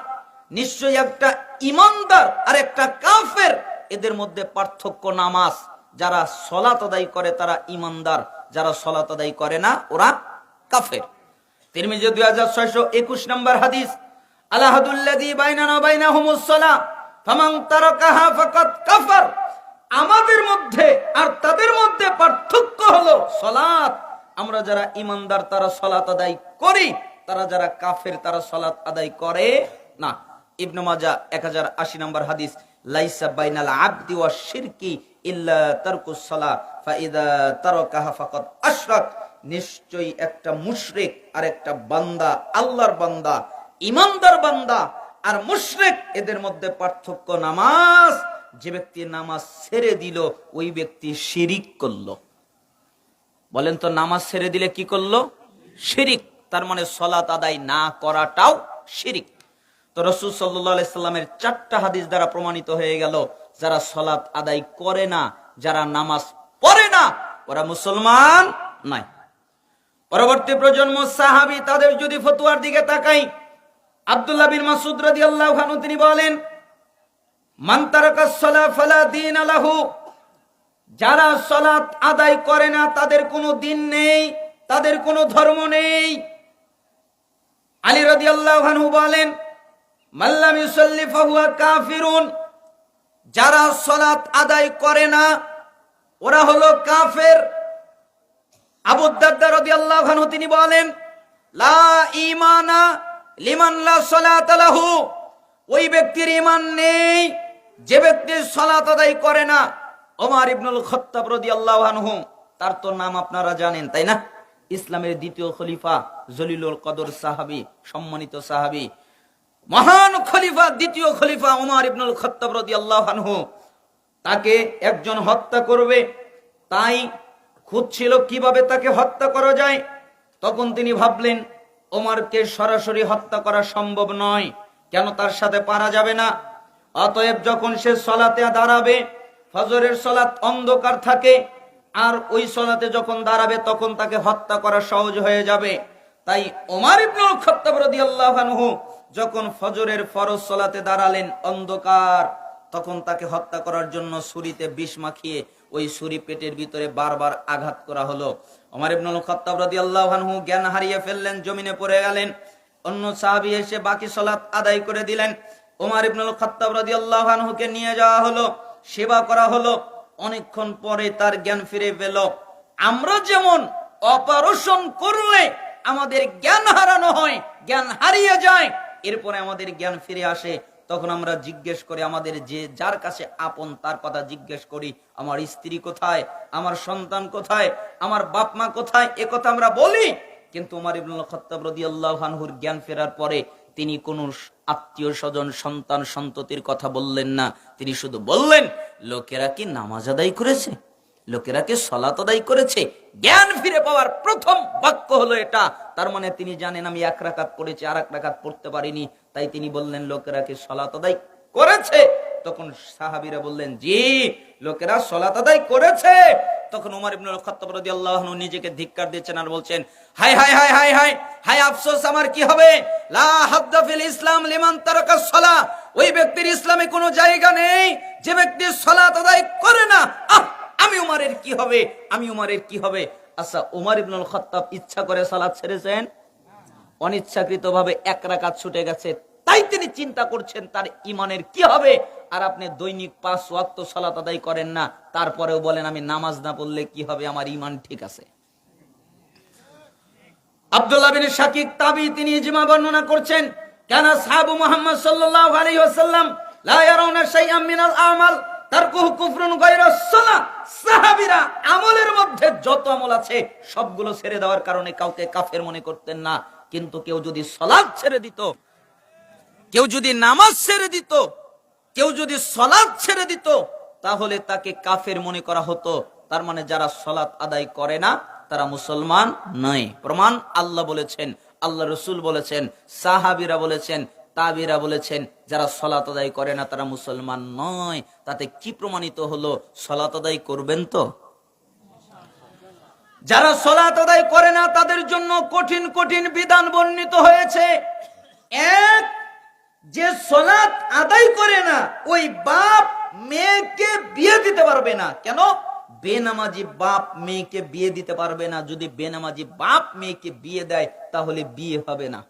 নিশ্চয়ই একটা ঈমানদার আর একটা কাফের, এদের মধ্যে পার্থক্য নামাজ। যারা সালাত আদায় করে তারা ঈমানদার, যারা সালাত আদায় করে না ওরা কাফের। তিরমিজি 2621 নম্বর হাদিস। আলাহাদুল্লাযী বাইনানা ওয়া বাইনাহুমুস সালাহ ফামান তারাকাহা ফাকাদ কাফার। আমাদের মধ্যে আর তাদের মধ্যে পার্থক্য হলো সালাত। আমরা যারা ঈমানদার তারা সালাত আদায় করি, তারা যারা কাফের তারা সালাত আদায় করে না। ইবনে মাজাহ 1080 নম্বর হাদিস। লাইসা বাইনাল আবদি ওয়াশ শিরকি ইল্লা তারকুস সালাহ ফাইদা তারাকাহা ফাকাদ আশরাক। নিশ্চয়ই একটা মুশরিক আর একটা বান্দা, আল্লাহর বান্দা, ঈমানদার বান্দা আর মুশরিক, এদের মধ্যে পার্থক্য নামাজ। যে ব্যক্তি নামাজ ছেড়ে দিল ওই ব্যক্তি শিরিক করলো। বলেন তো, নামাজ ছেড়ে দিলে কি করলো? শিরিক। তার মানে সালাত আদায় না করাটাও শিরিক। তো রাসূল সাল্লাল্লাহু আলাইহি সাল্লামের 4টা হাদিস দ্বারা প্রমাণিত হয়ে গেল, যারা সালাত আদায় করে না, যারা নামাজ পড়ে না, ওরা মুসলমান নাই। পরবর্তী প্রজন্ম সাহাবী, তাদের যদি ফতোয়ার দিকে তাকাই, আব্দুল্লাহ বিন মাসউদ রাদিয়াল্লাহু আনহু তিনি বলেন, মান তারাকাস সালাহ ফালা দীন লাহু, যারা সালাত আদায় করে না তাদের কোনো দিন নেই, তাদের কোনো ধর্ম নেই। আলী রাদিয়াল্লাহু আনহু বলেন, মান লাম ইউসাল্লি ফাহুয়া কাফিরুন, যারা সালাত আদায় করে না ওরা হলো কাফের। আবু দারদা রাদিয়াল্লাহু আনহু তিনি বলেন, লা ঈমানা লিমান লা সালাতা লাহু, ওই ব্যক্তির ঈমান নেই যে ব্যক্তি সালাত আদায় করে না। ওমর ইবনুল খাত্তাব রাদিয়াল্লাহু আনহু, তার তো নাম আপনারা জানেন তাই না, ইসলামের দ্বিতীয় খলিফা, জলিলুল কদর সাহাবী, সম্মানিত সাহাবী, মহান খলিফা, দ্বিতীয় খলিফা ওমর ইবনুল খাত্তাব রাদিয়াল্লাহু আনহু, তাকে একজন হত্যা করবে, তাই খুঁজছিল কিভাবে তাকে হত্যা করা যায়। তখন তিনি ভাবলেন ওমরকে সরাসরি হত্যা করা সম্ভব নয়, কেন তার সাথে পারা যাবে না। অতএব যখন সে সালাতে দাঁড়াবে, ফজরের সালাত অন্ধকার থাকে, আর ওই সালাতে যখন দাঁড়াবে তখন তাকে হত্যা করা সহজ হয়ে যাবে। তাই ওমর ইবনুল খাত্তাব রাদিয়াল্লাহু আনহু যখন ফজরের ফরজ সালাতে দাঁড়ালেন অন্ধকার, তখন তাকে হত্যা করার জন্য ছুরিতে বিষ মাখিয়ে ওই ছুরি পেটের ভিতরে বারবার আঘাত করা হলো। ওমর ইবনুল খাত্তাব রাদিয়াল্লাহু আনহু জ্ঞান হারিয়ে ফেললেন, জমিনে পড়ে গেলেন। অন্য সাহাবী এসে বাকি সালাত আদায় করে দিলেন। ওমর ইবনুল খাত্তাব রাদিয়াল্লাহু আনহুকে নিয়ে যাওয়া হলো, সেবা করা হলো। অনেকক্ষণ পরে তার জ্ঞান ফিরে পেল। আমরা যেমন অপারেশন করলে আমাদের জ্ঞান হারানো হয়, জ্ঞান হারিয়ে যায়, এরপরে আমাদের জ্ঞান ফিরে আসে, তখন আমরা জিজ্ঞেস করি, আমাদের যে যার কাছে আপন তার কথা জিজ্ঞেস করি, আমার স্ত্রী কোথায়, আমার সন্তান কোথায়, আমার বাপ মা কোথায়, এ কথা আমরা বলি। কিন্তু ওমর ইবনুল খাত্তাব রাদিয়াল্লাহু আনহুর জ্ঞান ফেরার পরে তিনি কোন আত্মীয় স্বজন, সন্তান সন্ততির কথা বললেন না। তিনি শুধু বললেন, লোকেরা কি নামাজ আদায় করেছে, লোকেরা কি সালাত আদায় করেছে। জ্ঞান ফিরে পাওয়ার প্রথম বাক্য হলো এটা। তার মানে তিনি জানেন আমি এক রাকাত পড়েছি, আর এক রাকাত পড়তে পারিনি, তাই তিনি বললেন লোকেরা কি সালাত আদায় করেছে। তখন সাহাবীরা বললেন, জি, লোকেরা সালাত আদায় করেছে। তখন ওমর ইবনুল খাত্তাব রাদিয়াল্লাহু আনহু নিজেকে ধিক্কার দিচ্ছেন আর বলছেন, হায় হায় হায় হায় হায় হায়, আফসোস আমার কি হবে, লা হাদ্দা ফিল ইসলাম লিমান তারাকা সালাহ, ওই ব্যক্তির ইসলামে কোনো জায়গা নেই যে ব্যক্তি সালাত আদায় করে না। আমি উমরের কি হবে, আমি উমরের কি হবে। আচ্ছা, ওমর ইবনুল খাত্তাব ইচ্ছা করে সালাত ছেড়েছেন? অনিচ্ছাকৃতভাবে এক রাকাত ছুটে গেছে, তাই তিনি চিন্তা করছেন তার ঈমানের কি হবে। আর আপনি দৈনিক 5 ওয়াক্ত সালাত আদায় করেন না, তারপরেও বলেন আমি নামাজ না পড়লে কি হবে, আমার ঈমান ঠিক আছে। আব্দুল্লাহ বিন শাকিক তাবী তিনি ইজমা বর্ণনা করছেন, কানা সাহাবু মুহাম্মদ সাল্লাল্লাহু আলাইহি ওয়াসাল্লাম লা ইয়ারাউনা শাইআম মিনাল আমাল তারকুহু কুফরুন গায়রাস সালাহ, সাহাবীরা আমলের মধ্যে যত আমল আছে সবগুলো ছেড়ে দেওয়ার কারণে কাউকে কাফের মনে করতেন না। কিন্তু কেউ যদি সালাত ছেড়ে দিত, কেউ যদি নামাজ ছেড়ে দিত, কেউ যদি সালাত ছেড়ে দিত, তাহলে তাকে কাফের মনে করা হতো। তার মানে যারা সালাত আদায় করে না তারা মুসলমান নয়। প্রমাণ আল্লাহ বলেছেন, আল্লাহ রসুল বলেছেন, সাহাবীরা বলেছেন, তাবিরা বলেছেন, যারা সালাত আদায় করে না তারা মুসলমান নয়। তাতে কি প্রমাণিত হলো? সালাত আদায় করবেন তো? যারা সালাত আদায় করে না তাদের জন্য কঠিন কঠিন বিধান বর্ণিত হয়েছে। এক, যে সালাত আদায় করে না ওই বাপ মেয়েকে বিয়ে দিতে পারবে না। কেন? বেনামাজি বাপ মেয়েকে বিয়ে দিতে পারবে না। যদি বেনামাজি বাপ মেয়েকে বিয়ে দেয় তাহলে বিয়ে হবে না।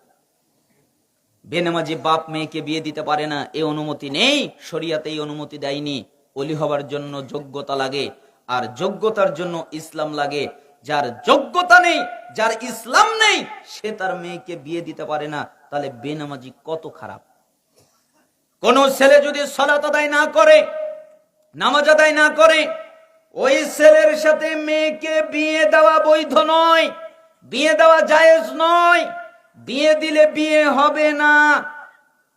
বেনামাজি বাপ মেয়েকে বিয়ে দিতে পারে না, এই অনুমতি নেই, শরিয়াতে এই অনুমতি দেয়নি। ওলি হবার জন্য যোগ্যতা লাগে, আর যোগ্যতার জন্য ইসলাম লাগে। যার যোগ্যতা নেই, যার ইসলাম নেই, সে তার মেয়েকে বিয়ে দিতে পারে না। তাহলে বেনামাজি কত খারাপ। কোন ছেলে যদি সালাত আদায় না করে, নামাজ আদায় না করে, ওই ছেলের সাথে মেয়েকে বিয়ে দেওয়া বৈধ নয়, বিয়ে দেওয়া জায়েজ নয়। বিয়ে দিলে বিয়ে হবে না।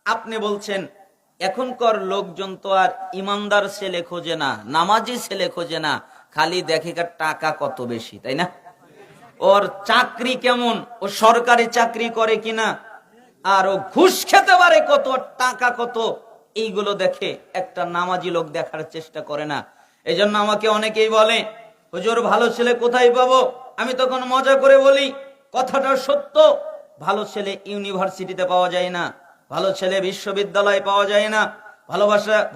আপনি বলছেন এখনকার লোকজন তো আর ইমানদার ছেলে খোঁজে না, নামাজি ছেলে খোঁজে না, খালি দেখে টাকা কত বেশি, তাই না? ওর চাকরি কেমন, ও সরকারি চাকরি করে কিনা, আর ও ঘুষ খেতে পারে কত, টাকা কত, এইগুলো দেখে। একটা নামাজি লোক দেখার চেষ্টা করে না। এই জন্য আমাকে অনেকেই বলে, হুজুর ভালো ছেলে কোথায় পাবো? আমি তখন মজা করে বলি, কথাটা সত্য। ভালো ছেলে ইউনিভার্সিটিতে পাওয়া যায় না, ভালো ছেলে বিশ্ববিদ্যালয়ে পাওয়া যায় না,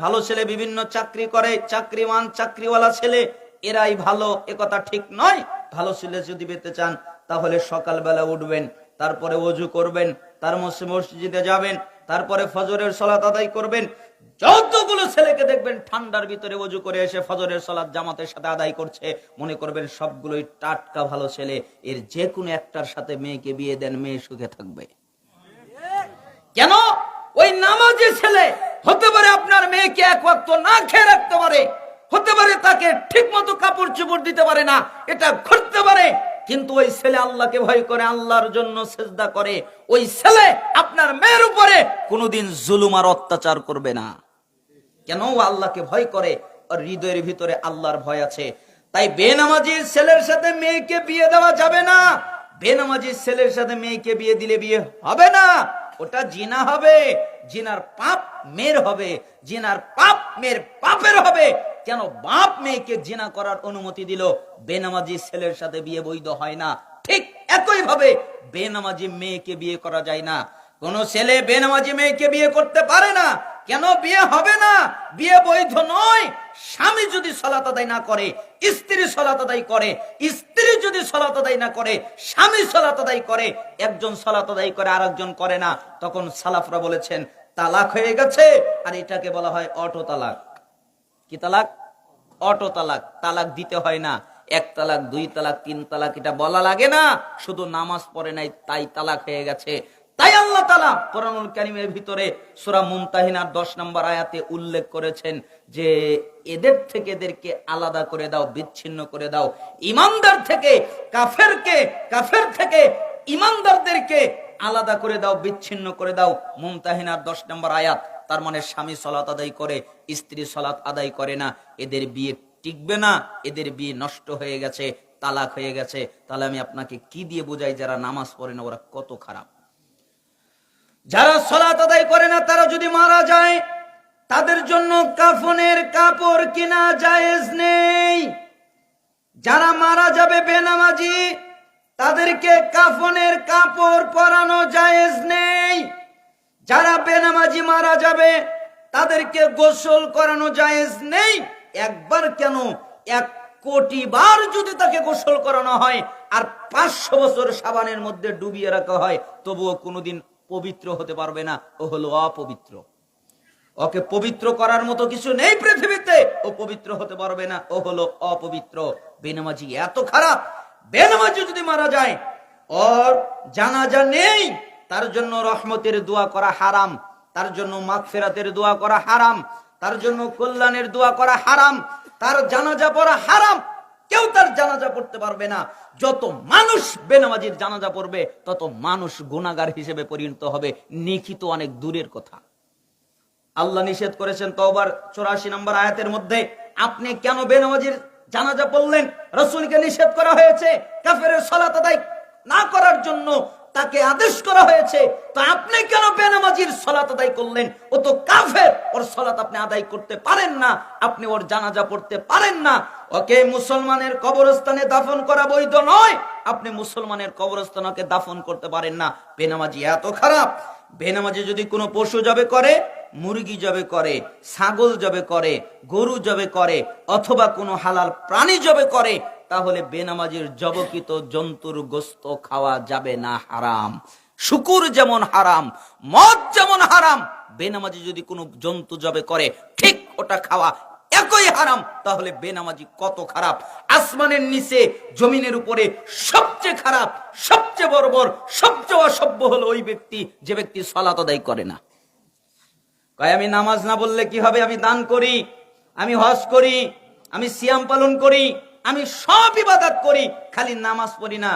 ভালো ছেলে বিভিন্ন চাকরি করে, চাকরিমান চাকরিওয়ালা ছেলে, এরাই ভালো, একথা ঠিক নয়। ভালো ছেলে যদি পেতে চান তাহলে সকালবেলা উঠবেন, তারপরে ওযু করবেন, তার মসজিদে যাবেন, তারপরে ফজরের সালাত আদায় করবেন। যতগুলো ছেলেকে দেখবেন ঠান্ডার ভিতরে ওযু করে এসে ফজরের সালাত জামাতের সাথে আদায় করছে, মনে করবেন সবগুলোই টাটকা ভালো ছেলে। এর যে কোনো একটার সাথে মেয়েকে বিয়ে দেন, মেয়ে সুখে থাকবে। কেন? ওই নামাজি ছেলে হতে পারে আপনার মেয়েকে এক ওয়াক্ত না খেয়ে রাখতে পারে, হতে পারে তাকে ঠিক মতো কাপড় চোপড় দিতে পারে না, এটা ঘটতে পারে, কিন্তু ওই ছেলে আল্লাহকে ভয় করে, আল্লাহর জন্য সেজদা করে। ওই ছেলে আপনার মেয়ের উপরে কোনোদিন জুলুম আর অত্যাচার করবে না। কেন? ও আল্লাহকে ভয় করে, ওর হৃদয়ের ভিতরে আল্লাহর ভয় আছে। তাই বেনামাজি ছেলের সাথে মেয়েকে বিয়ে দেওয়া যাবে না। বেনামাজি ছেলের সাথে মেয়েকে বিয়ে দিলে বিয়ে হবে না, ওটা জিনা হবে। জিনার পাপ মেয়ের হবে, জিনার পাপ মেয়ের পাপের হবে। কেন? বাপ মেয়েকে জিনা করার অনুমতি দিল, বেনামাজি ছেলের সাথে বিয়ে বৈধ হয় না। ঠিক একই ভাবে বেনামাজি মেয়েকে বিয়ে করা যায় না। কোন ছেলে বেনামাজি মেয়েকে বিয়ে করতে পারে না। কেন? বিয়ে হবে না, বিয়ে বৈধ নয়। স্বামী যদি সালাত আদায় না করে, স্ত্রী সালাত আদায় করে, স্ত্রী যদি সালাত আদায় না করে, স্বামী সালাত আদায় করে, একজন সালাত আদায় করে আর একজন করে না, তখন সালাফরা বলেছেন তালাক হয়ে গেছে। আর এটাকে বলা হয় অটো তালাক। কি তালাক? অটো তালাক। তালাক দিতে হয় না, এক তালাক, দুই তালাক, তিন তালাক এটা বলা লাগে না। শুধু নামাজ পড়ে নাই তাই তালাক হয়ে গেছে। তাই আল্লাহ তাআলা কোরআনুল কারীমের ভিতরে সূরা মুমতাহিনার 10 নম্বর আয়াতে উল্লেখ করেছেন যে এদের থেকে এদেরকে আলাদা করে দাও, বিচ্ছিন্ন করে দাও। ঈমানদার থেকে কাফেরকে, কাফের থেকে ঈমানদারদেরকে আলাদা করে দাও, বিচ্ছিন্ন করে দাও। মুমতাহিনার 10 নম্বর আয়াত। তার মানে স্বামী সালাত আদায় করে, স্ত্রী সালাত আদায় করে না, এদের বিয়ে টিকবে না, এদের বিয়ে নষ্ট হয়ে গেছে, তালাক হয়ে গেছে। তাহলে আমি আপনাকে কি দিয়ে বোঝাই যারা নামাজ পড়ে না ওরা কত খারাপ? যারা সালাত আদায় করে না তারা যদি মারা যায় তাদের জন্য কাফনের কাপড় কিনা জায়েজ নেই। যারা মারা যাবে বেনামাজি তাদেরকে কাফনের কাপড় পরানো জায়েজ নেই। যারা বেনামাজি মারা যাবে তাদেরকে গোসল করানো জায়েজ নেই। একবার কেন, 1 কোটি বার যদি তাকে গোসল করানো হয় আর 500 বছর সাবানের মধ্যে ডুবিয়ে রাখা হয়, তবুও কোনোদিন পবিত্র হতে পারবে না। ও হলো অপবিত্র। ওকে পবিত্র করার মতো কিছু নেই পৃথিবীতে, ও পবিত্র হতে পারবে না, ও হলো অপবিত্র। বেনামাজি এত খারাপ। বেনামাজি যদি মারা যায় ওর জানাজা নেই, তার জন্য রহমতের দোয়া করা হারাম, তার জন্য মাগফিরাতের দোয়া করা হারাম, তার জন্য কল্যাণের দোয়া করা হারাম, তার জানাজা পড়া হারাম। কেউ তার জানাজা পড়তে পারবে না। যত মানুষ বেনামাজির জানাজা পড়বে তত মানুষ গুনাহগার হিসেবে পরিণত হবে। নেকি তো অনেক দূরের কথা। আল্লাহ নিষেধ করেছেন তওবার 84 নম্বর আয়াতের মধ্যে, আপনি কেন বেনামাজির জানাজা পড়লেন? রাসূলকে নিষেধ করা হয়েছে কাফেরের সালাত আদায় না করার জন্য, তাকে আদেশ করা হয়েছে। তো আপনি কেন বেনামাজির সালাত আদায় করলেন? ও তো কাফের, ওর সালাত আপনি আদায় করতে পারেন না, আপনি ওর জানাজা পড়তে পারেন না। ওকে মুসলমানের কবরস্থানে দাফন করা বৈধ নয়, আপনি মুসলমানের কবরস্থানে ওকে দাফন করতে পারেন না। বেনামাজি এত খারাপ। বেনামাজি যদি কোনো পশু জবে করে, মুরগি জবে করে, ছাগল জবে করে, গরু জবে করে, অথবা কোনো হালাল প্রাণী জবে করে, তাহলে বেনামাজির জবকিত জন্তুর গোশত খাওয়া যাবে না, হারাম। শুকুর যেমন হারাম, মদ যেমন হারাম, বেনামাজি যদি কোনো জন্তু জবে করে ঠিক ওটা খাওয়া একই হারাম। তাহলে বেনামাজি কত খারাপ! আসমানের নিচে জমিনের উপরে সবচেয়ে খারাপ, সবচেয়ে বর্বর, সবচেয়ে অসভ্য হলো ওই ব্যক্তি যে ব্যক্তি সালাত আদায় করে না। কয় আমি নামাজ না বললে কি হবে? আমি দান করি, আমি হজ করি, আমি সিয়াম পালন করি, আমি সব ইবাদত করি, খালি নামাজ পড়ি না।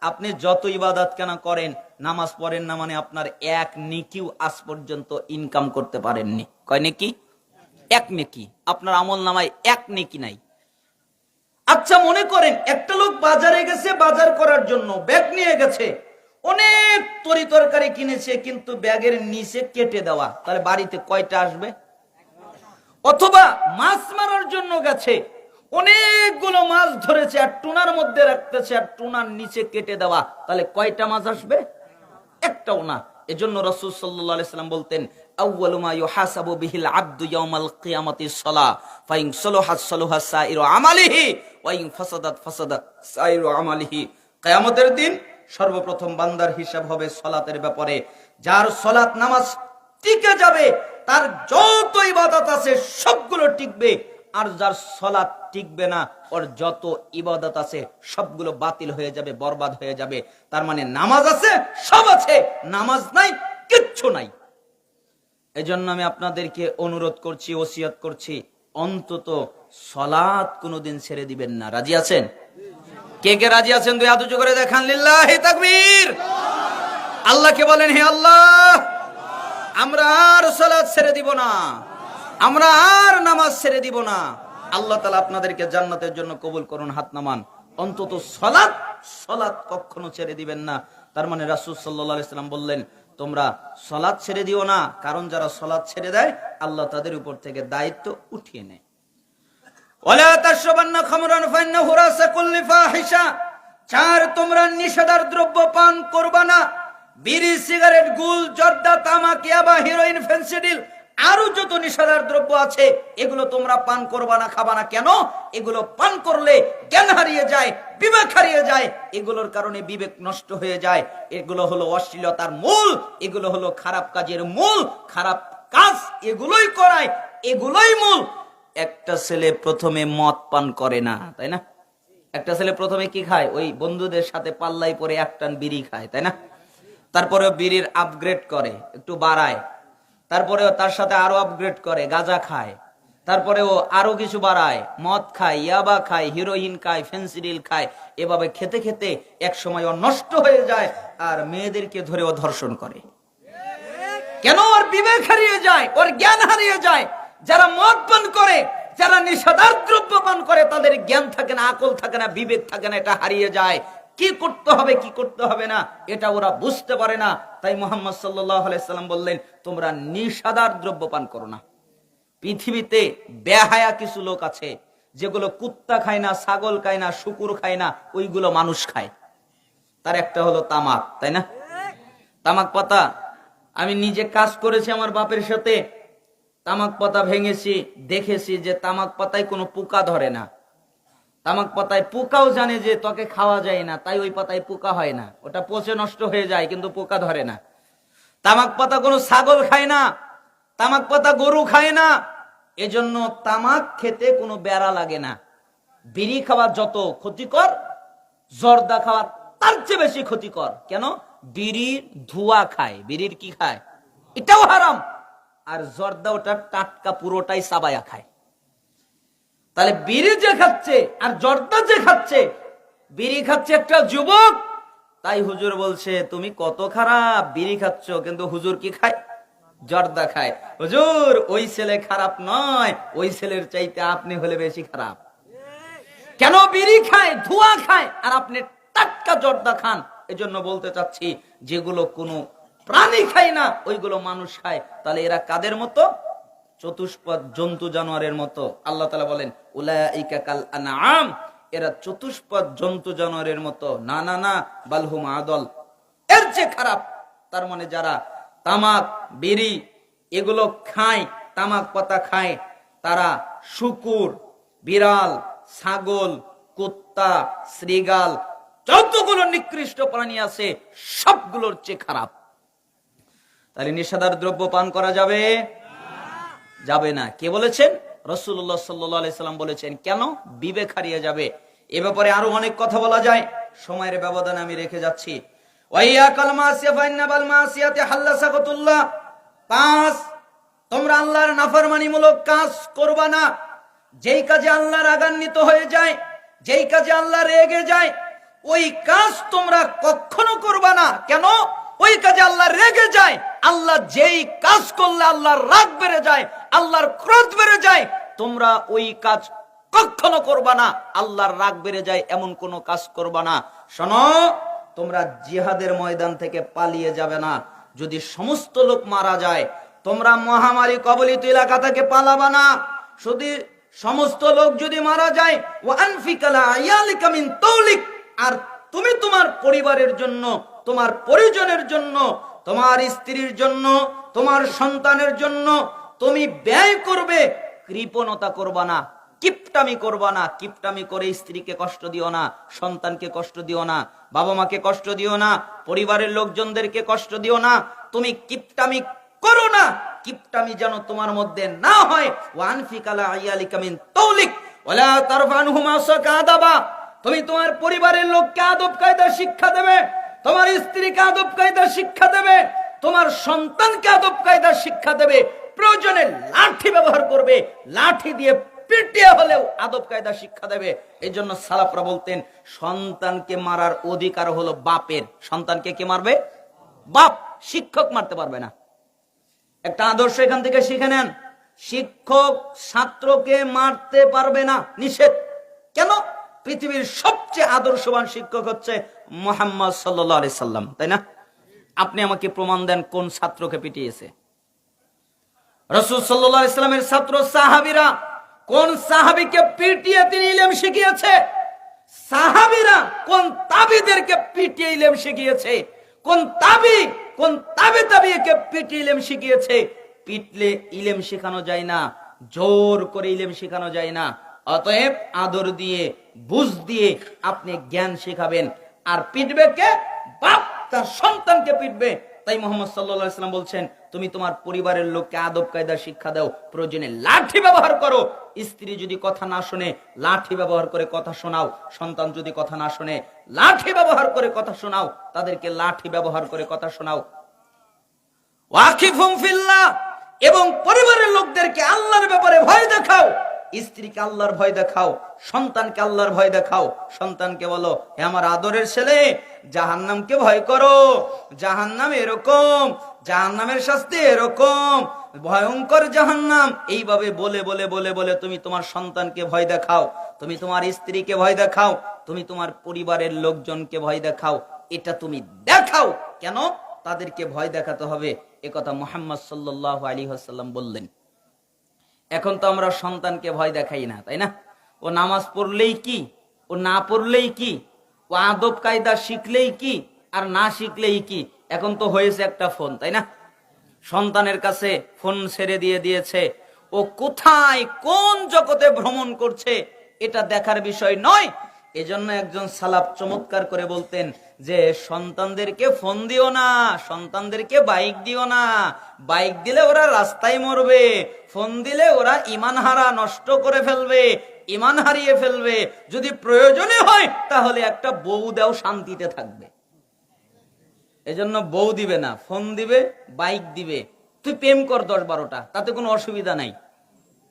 আপনি যত ইবাদত কেন করেন, নামাজ পড়েন না মানে আপনার 1 নেকিও আজ পর্যন্ত ইনকাম করতে পারেননি। কয় নেকি? 1 নেকি। আপনার আমল নামায় 1 নেকি নাই। আচ্ছা মনে করেন একটা লোক বাজারে গেছে, বাজার করার জন্য ব্যাগ নিয়ে গেছে, অনেক তরি তরকারি কিনেছে, কিন্তু ব্যাগের নিচে কেটে দেওয়া, তাহলে বাড়িতে কয়টা আসবে? অথবা মাছ মারার জন্য গেছে, অনেকগুলো মাছ ধরেছে আর টুনার মধ্যে রাখতেছে আর টুনার নিচে কেটে দেওয়া, তাহলে কয়টা মাছ আসবে? একটাও না। এজন্য রাসূল সাল্লাল্লাহু আলাইহি সাল্লাম বলতেন, আউয়ালু মা ইউহাসাবু বিহিল আবদু ইয়াউমাল কিয়ামাতি সালাহ ফাইন সালাহাত সালাহা সাইরু আমালিহি ওয়া ইন ফাসাদাত ফাসাদা সাইরু আমালিহি। কিয়ামতের দিন সর্বপ্রথম বান্দার হিসাব হবে সালাতের ব্যাপারে। যার সালাত নামাজ টিকে যাবে তার যত ইবাদত আছে সবগুলো টিকবে, আর যার সালাত টিকবে না ওর যত ইবাদত আছে সবগুলো বাতিল হয়ে যাবে, বরবাদ হয়ে যাবে। তার মানে নামাজ আছে, সব আছে, নামাজ নাই, কিচ্ছু নাই। এজন্য আমি আপনাদেরকে অনুরোধ করছি, ওসিয়ত করছি, অন্তত সালাত কোনোদিন ছেড়ে দিবেন না। রাজি আছেন? কে কে রাজি আছেন? দুই হাত উঁচু করে দেখান। লিল্লাহি তাকবীর। আল্লাহকে বলেন, হে আল্লাহ, আমরা আর সালাত ছেড়ে দিব না, আমরা আর নামাজ ছেড়ে দিব না। আল্লাহ তাআলা আপনাদেরকে জান্নাতের জন্য কবুল করুন। হাত নামান। অন্তত সালাত কখনো ছেড়ে দিবেন না। তার মানে রাসূল সাল্লাল্লাহু আলাইহি সাল্লাম বললেন, তোমরা সালাত ছেড়ে দিও না, কারণ যারা সালাত ছেড়ে দেয় আল্লাহ তাদের উপর থেকে দায়িত্ব উঠিয়ে নেয়। ওয়ালা তাশরাবান্না খামরান ফাইন্নাহু রাসাকুল লিফাহিশা। 4, তোমরা নিষেধার দ্রব্য পান করবা না। বিড়ি, সিগারেট, গুল, জর্দা, তামাক, ইয়াবা, হেরোইন, ফেন্সিডিল, আরো যত নিষেধার দ্রব্য আছে এগুলো তোমরা পান করবা না, খাবা না। কেন? এগুলো পান করলে জ্ঞান হারিয়ে যায়, বিবেক হারিয়ে যায়, এগুলোর কারণে বিবেক নষ্ট হয়ে যায়। এগুলো হলো অশ্লীলতার মূল, এগুলো হলো খারাপ কাজের মূল, খারাপ কাজ এগুলোই করায়, এগুলোই মূল। একটা ছেলে প্রথমে মদ পান করে না, তাই না? একটা ছেলে প্রথমে কি খায়? ওই বন্ধুদের সাথে পাল্লাই পরে একটান বিড়ি খায়, তাই না? তারপরে বিড়ির আপগ্রেড করে, একটু বাড়ায়, তারপরে তার সাথে আরো আপগ্রেড করে, গাঁজা খায়, তারপরে ও আরো কিছু বাড়ায়, মদ খায়, ইয়াবা খায়, হিরোইন খায়, ফেন্সিডিল খায়। এভাবে খেতে খেতে এক সময় ও নষ্ট হয়ে যায় আর মেয়েদেরকে ধরে ও ধর্ষণ করে। কেন? ওর বিবেক হারিয়ে যায়, ওর জ্ঞান হারিয়ে যায়। যারা মদ পান করে, যারা নিষেধার দ্রব্য পান করে, তাদের জ্ঞান থাকে না, আকল থাকে না, বিবেক থাকে না, এটা হারিয়ে যায়। কি করতে হবে, কি করতে হবে না, এটা ওরা বুঝতে পারে না। তাই মুহাম্মদ সাল্লাল্লাহু আলাইহি সাল্লাম বললেন, তোমরা নিষেধার দ্রব্য পান করো না। পৃথিবীতে বেহায়া কিছু লোক আছে যেগুলো কুত্তা খায় না, ছাগল খায় না, শুকুর খায় না, ওইগুলো মানুষ খায়। তার একটা হলো তামাক, তাই না? তামাক পাতা আমি নিজে কাজ করেছি আমার বাপের সাথে, তামাক পাতা ভেঙেছি, দেখেছি যে তামাক পাতায় কোনো পোকা ধরে না। তামাক পাতায় পোকাও জানে যে তোকে খাওয়া যায় না, তাই ওই পাতায় পোকা হয় না, ওটা পচে নষ্ট হয়ে যায়, কিন্তু পোকা ধরে না। তামাক পাতা কোনো ছাগল খায় না, তামাক পাতা গরু খায় না, এজন্য তামাক খেতে কোনো বেড়া লাগে না। বিড়ি খাওয়া যত ক্ষতিকর, জর্দা খাওয়া তার চেয়ে বেশি ক্ষতিকর। কেন? বিড়ির ধোঁয়া খায়, বিড়ির কি খায়, এটাও হারাম। আর জর্দা ওটা টাটকা, পুরোটাই চাবায়া খায়। তাহলে বিড়ি যে খাচ্ছে আর জর্দা যে খাচ্ছে, বিড়ি খাচ্ছে একটা যুবক, তাই হুজুর বলছে তুমি কত খারাপ, বিড়ি খাচ্ছ, কিন্তু হুজুর কি খায়? জর্দা খায়। হুজুর ওই ছেলে খারাপ নয়, ওই ছেলের চাইতে আপনি হলে বেশি খারাপ। কেন? বিড়ি খায়, ধোঁয়া খায়, আর আপনি টাটকা জর্দা খান। এজন্য বলতে চাচ্ছি, যেগুলো কোনো প্রাণী খায় না ওইগুলো মানুষ খায়, তাহলে এরা কাদের মতো? চতুষ্পদ জন্তু জানোয়ারের মতো। আল্লাহ তাআলা বলেন, উলাইকা কাল আনআম, এরা চতুষ্পদ জন্তু জানোয়ারের মতো। না না না, বালহুম আদল, এর চেয়ে খারাপ। তার মানে যারা তামাক, বিড়ি এগুলো খায়, তামাক পাতা খায়, তারা শুকুর, বিড়াল, ছাগল, কুত্তা, শ্রীগাল, যতগুলো নিকৃষ্ট প্রাণী আছে সবগুলোর চেয়ে খারাপ। তাহলে নিষেধার দ্রব্য পান করা যাবে? যাবে না। কে বলেছেন? রাসূলুল্লাহ সাল্লাল্লাহু আলাইহি সাল্লাম বলেছেন। কেন? বিবেক হারিয়ে যাবে। এ ব্যাপারে আরো অনেক কথা বলা যায়, সময়ের ব্যবধানে আমি রেখে যাচ্ছি। ওয়াইয়াকাল মাসিয়া ফাইন্নাবাল মাসিয়াতি হাল্লাসাকাতুল্লাহ। 5, তোমরা আল্লাহর নাফরমানিমূলক কাজ করবা না। যেই কাজে আল্লাহ রাগান্বিত হয়ে যায়, যেই কাজে আল্লাহ রেগে যায়, ওই কাজ তোমরা কখনো করবা না। কেন? ওই কাজে আল্লাহ রেগে যায়। আল্লাহ যেই কাজ করলে আল্লাহর রাগ বেড়ে যায়, আল্লাহর ক্রোধ বেড়ে যায়, তোমরা ওই কাজ কখনো করবা না। আল্লাহর রাগ বেড়ে যায় এমন কোনো কাজ করবা না। শোনো, তোমরা জিহাদের ময়দান থেকে পালিয়ে যাবে না। যদি সমস্ত লোক মারা যায়, তোমরা মহামারী কবলিত এলাকা থেকে পালাবা না। সমস্ত লোক যদি মারা যায়, ওয়া আনফিকা লা আয়ালিকা মিন তাওলিক, আর তুমি তোমার পরিবারের জন্য, তোমার পরিজনের জন্য, তোমার স্ত্রীর জন্য, তোমার সন্তানের জন্য তুমি ব্যয় করবে। কৃপণতা করবা না, কিপটামি করবা না। কিপটামি করে স্ত্রীকে কষ্ট দিও না, সন্তানকে কষ্ট দিও না, বাবা মাকে কষ্ট দিও না, পরিবারের লোকজনদেরকে কষ্ট দিও না। তুমি কিপটামি করো না, কিপটামি যেন তোমার মধ্যে না হয়। ওয়া আনফিকা লা আয়ালিকা মিন তাওলিক ওয়ালা তারফানহুমা সাকাদাবা, তুমি তোমার পরিবারের লোককে আদব কায়দা শিক্ষা দেবে, তোমার স্ত্রীকে আদব কায়দা শিক্ষা দেবে, তোমার সন্তানকে আদব কায়দা শিক্ষা দেবে। প্রয়োজনে লাঠি ব্যবহার করবে, লাঠি দিয়ে পিটিয়ে হলেও আদব কায়দা শিক্ষা দেবে। এই জন্য সালাফরা বলতেন, সন্তানকে মারার অধিকার হলো বাপের। সন্তানকে কে মারবে? বাপ। শিক্ষক মারতে পারবে না। একটা আদর্শ এখান থেকে শিখে নেন, শিক্ষক ছাত্রকে মারতে পারবে না, নিষেধ। কেন? পৃথিবীর সবচেয়ে আদর্শবান শিক্ষক হচ্ছে মুহাম্মদ সাল্লাল্লাহু আলাইহি সাল্লাম, তাই না? আপনি আমাকে প্রমাণ দেন কোন ছাত্রকে পিটিয়েছে? রাসূল সাল্লাল্লাহু আলাইহি সাল্লামের ছাত্র সাহাবীরা কোন সাহাবীকে পিটিয়ে তিনি ইলম শিখিয়েছে? সাহাবীরা কোন তাবিদেরকে পিটিয়ে ইলম শিখিয়েছে? কোন তাবিকে পিটিয়ে ইলম শিখিয়েছে? পিটলে ইলম শেখানো যায় না, জোর করে ইলম শেখানো যায় না। অতএব আদর দিয়ে, বুঝ দিয়ে আপনি জ্ঞান শেখাবেন। আর পিটবে কে? বাপ তার সন্তানকে পিটবে। তাই মুহাম্মদ সাল্লাল্লাহু আলাইহি ওয়াসাল্লাম বলছেন, তুমি তোমার পরিবারের লোককে আদব কায়দা শিক্ষা দাও, প্রয়োজনে লাঠি ব্যবহার করো। স্ত্রী যদি কথা না শুনে, লাঠি ব্যবহার করে কথা শোনাও। সন্তান যদি কথা না শুনে, লাঠি ব্যবহার করে কথা শোনাও, তাদেরকে লাঠি ব্যবহার করে কথা শোনাও। ওয়াকিফুম ফিল্লাহ, এবং পরিবারের লোকদেরকে আল্লাহর ব্যাপারে ভয় দেখাও। স্ত্রীকে আল্লাহর ভয় দেখাও, সন্তানকে আল্লাহর ভয় দেখাও। সন্তানকে বলো, হে আমার আদরের ছেলে, জাহান্নামকে ভয় করো, জাহান্নাম এরকম, জাহান্নামের শাস্তি এরকম, ভয়ঙ্কর জাহান্নাম। এইভাবে বলে বলে বলে বলে তুমি তোমার সন্তানকে ভয় দেখাও, তুমি তোমার স্ত্রীকে ভয় দেখাও, তুমি তোমার পরিবারের লোকজনকে ভয় দেখাও। এটা তুমি দেখাও। কেন? তাদেরকে ভয় দেখাতে হবে, একথা মুহাম্মদ সাল্লাল্লাহু আলাইহি ওয়াসাল্লাম বললেন। এখন তো আমরা সন্তানকে ভয় দেখাই না, তাই না? ও নামাজ পড়লেই কি, ও না পড়লেই কি, ও আদব কায়দা শিখলেই কি, আর না শিখলেই কি। এখন তো হয়েছে একটা ফোন, তাই না? সন্তানের কাছে ফোন ছেড়ে দিয়েছে। ও কোথায় কোন জগতে ভ্রমণ করছে এটা দেখার বিষয় নয়। এজন্য একজন সালাফ চমৎকার করে বলতেন যে, সন্তানদেরকে ফোন দিও না, সন্তানদেরকে বাইক দিও না। বাইক দিলে ওরা রাস্তায় মরবে, ফোন দিলে ওরা ঈমান হারা, নষ্ট করে ফেলবে, ঈমান হারিয়ে ফেলবে। যদি প্রয়োজনে হয় তাহলে একটা বউ দাও, শান্তিতে থাকবে। এজন্য বউ দিবে না, ফোন দিবে, বাইক দিবে। তুই প্রেম কর 10-12টা, তাতে কোনো অসুবিধা নাই,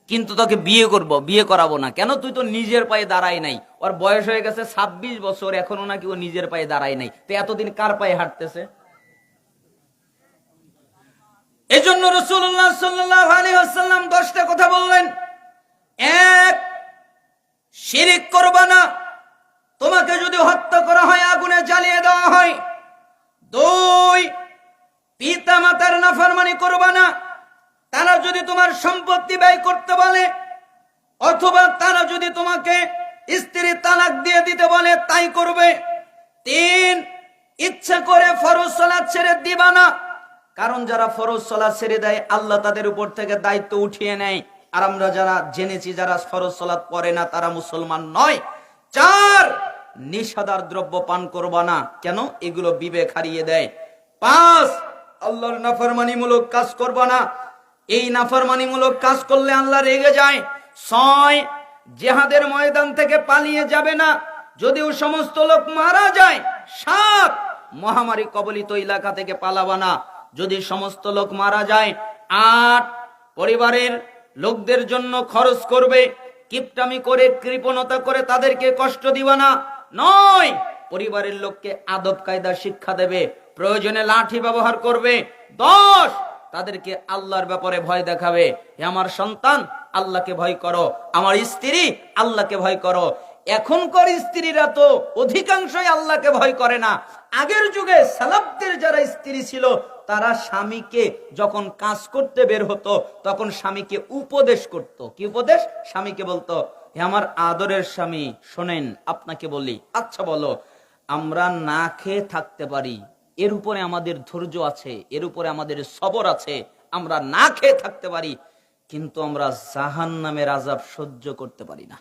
কিন্তু তোকে বিয়ে করব, বিয়ে করাবো না। কেন? তুই তো নিজের পায়ে দাঁড়াই নাই। ওর বয়স হয়ে গেছে 26 বছর, এখনো নাকি ও নিজের পায়ে দাঁড়াই নাই। তো এতদিন কার পায়ে হাঁটতেছে? এজন্য রাসূলুল্লাহ সাল্লাল্লাহু আলাইহি ওয়াসাল্লাম 10টা কথা বললেন। 1, শিরক করবা না, তোমাকে যদি হত্যা করা হয় আগুনে জ্বালিয়ে দেওয়া হয়। 2, পিতা মাতার নাফরমানি করবা না, তারা যদি তোমার সম্পত্তি ব্যয় করতে বলে, অথবা তারা যদি তোমাকে স্ত্রী তালাক দিয়ে দিতে বলে, তাই করবে। 3, ইচ্ছা করে ফরজ সালাত ছেড়ে দিবা না, কারণ যারা ফরজ সালাত ছেড়ে দেয় আল্লাহ তাদের উপর থেকে দায়িত্ব উঠিয়ে নেয়। আর আমরা যারা জেনেছি যারা ফরজ সালাত পড়ে না তারা মুসলমান নয়। 4, নিষাদার দ্রব্য পান করবা না, কেন? এগুলো বিবেক হারিয়ে দেয়। 5, আল্লাহর নাফরমানিমূলক কাজ করবা না, এই নাফরমানিমূলক কাজ করলে আল্লাহ রেগে যায়। 6, জিহাদের ময়দান থেকে পালিয়ে যাবে না, যদিও সমস্ত লোক মারা যায়। 7, মহামারী কবলিত এলাকা থেকে পালাবা না, যদি সমস্ত লোক মারা যায়। 8, পরিবারের লোকদের জন্য খরচ করবে, কিপটামি করে, কৃপণতা করে তাদেরকে কষ্ট দিবা না। 9, পরিবারের লোককে আদব কায়দা শিক্ষা দেবে, প্রয়োজনে লাঠি ব্যবহার করবে। 10, তাদেরকে আল্লাহর ব্যাপারে ভয় দেখাবে। হে আমার সন্তান, আল্লাহকে ভয় করো, আমার স্ত্রী আল্লাহকে ভয় করো। এখনকার স্ত্রীরা তো অধিকাংশই আল্লাহকে ভয় করে না, আগের যুগে সালাফদের যারা স্ত্রী ছিল তারা স্বামীকে যখন কাজ করতে বের হতো তখন স্বামীকে উপদেশ করত। কি উপদেশ? স্বামীকে বলতো, হে আমার আদরের স্বামী, শোনেন আপনাকে বলি, আচ্ছা বলো, আমরা না খেয়ে থাকতে পারি, এর উপরে আমাদের ধৈর্য আছে, এর উপরে আমাদের সবর আছে, আমরা না খেয়ে থাকতে পারি, কিন্তু আমরা জাহান্নামের আযাব সহ্য করতে পারি না।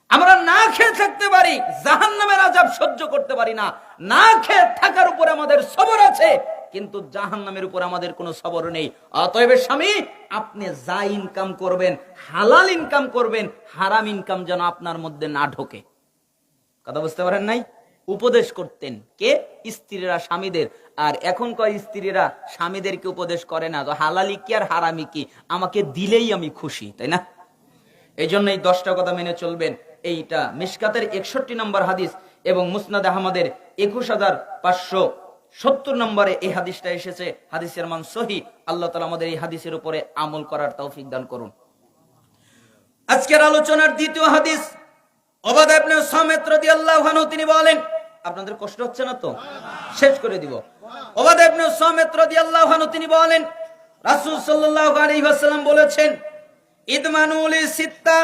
আমরা না খেয়ে থাকতে পারি, জাহান্নামের আযাব সহ্য করতে পারি না। না খেয়ে থাকার উপর আমাদের সবর আছে, কিন্তু জাহান্নামের উপর আমাদের কোনো সবর নেই। অতএব স্বামী, আপনি যা ইনকাম করবেন হালাল ইনকাম করবেন, হারাম ইনকাম যেন আপনার মধ্যে না ঢোকে। কথা বুঝতে পারেন নাই? উপদেশ করতেন কে? স্ত্রীরা স্বামীদের। আর এখনকার স্ত্রীরা স্বামীদেরকে উপদেশ করে না, তো হালালি কি আর হারামি কি, আমাকে দিলেই আমি খুশি, তাই না? এই জন্য এই 10টা কথা মেনে চলবেন। এইটা মিশকাতের 61 নম্বর হাদিস এবং মুসনাদ আহমদের 21570 নম্বরে এই হাদিসটা এসেছে। হাদিসের মান সহিহ। আল্লাহ তাআলা আমাদের এই হাদিসের উপরে আমল করার তৌফিক দান করুন। আজকের আলোচনার দ্বিতীয় হাদিস, উবাদা ইবনে সামিত রাদিয়াল্লাহু আনহু তিনি বলেন, আপনাদের কষ্ট হচ্ছে না তো? শেষ করে দিব। উবাদা ইবনে সামিত রাদিয়াল্লাহু আনহু তিনি বলেন, রাসূল সাল্লাল্লাহু আলাইহি ওয়াসাল্লাম বলেছেন, ইদমানু লি সিত্তা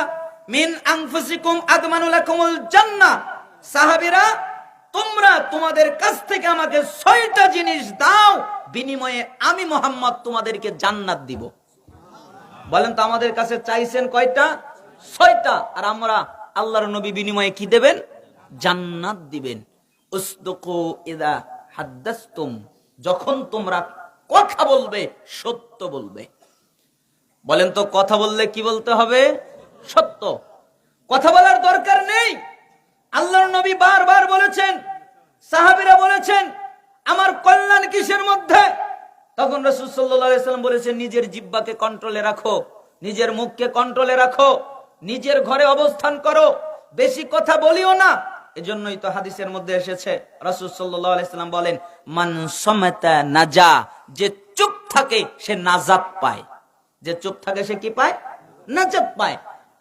মিন আনফুসিকুম আদমানু লাকুমুল জান্নাহ। সাহাবীরা, তোমরা তোমাদের কাছ থেকে আমাকে 6টা জিনিস দাও, বিনিময়ে আমি মুহাম্মদ তোমাদেরকে জান্নাত দিব। বলেন তো আমাদের কাছে চাইছেন কয়টা? 6টা। আর আমরা আল্লাহর নবী বিনিময়ে কি দেবেন? জান্নাত দিবেন। উসদুকু ইযা হাদাসতুম, যখন তোমরা কথা বলবে সত্য বলবে। বলেন তো কথা বললে কি বলতে হবে? সত্য। কথা বলার দরকার নেই। আল্লাহর নবী বারবার বলেছেন, সাহাবীরা বলেছেন, আমার কল্যাণ কিসের মধ্যে? তখন রাসূল সাল্লাল্লাহু আলাইহি ওয়াসাল্লাম বলেছেন, নিজের জিহ্বাকে কন্ট্রোলে রাখো, নিজের মুখকে কন্ট্রোলে রাখো, নিজের ঘরে অবস্থান করো, বেশি কথা বলিও না। এজন্যই তো হাদিসের মধ্যে এসেছে, রাসূল সাল্লাল্লাহু আলাইহি ওয়াসাল্লাম বলেন, মান সামাতা নাজা, যে চুপ থাকে সে নাজাত পায়। যে চুপ থাকে সে কি পায়? নাজাত পায়।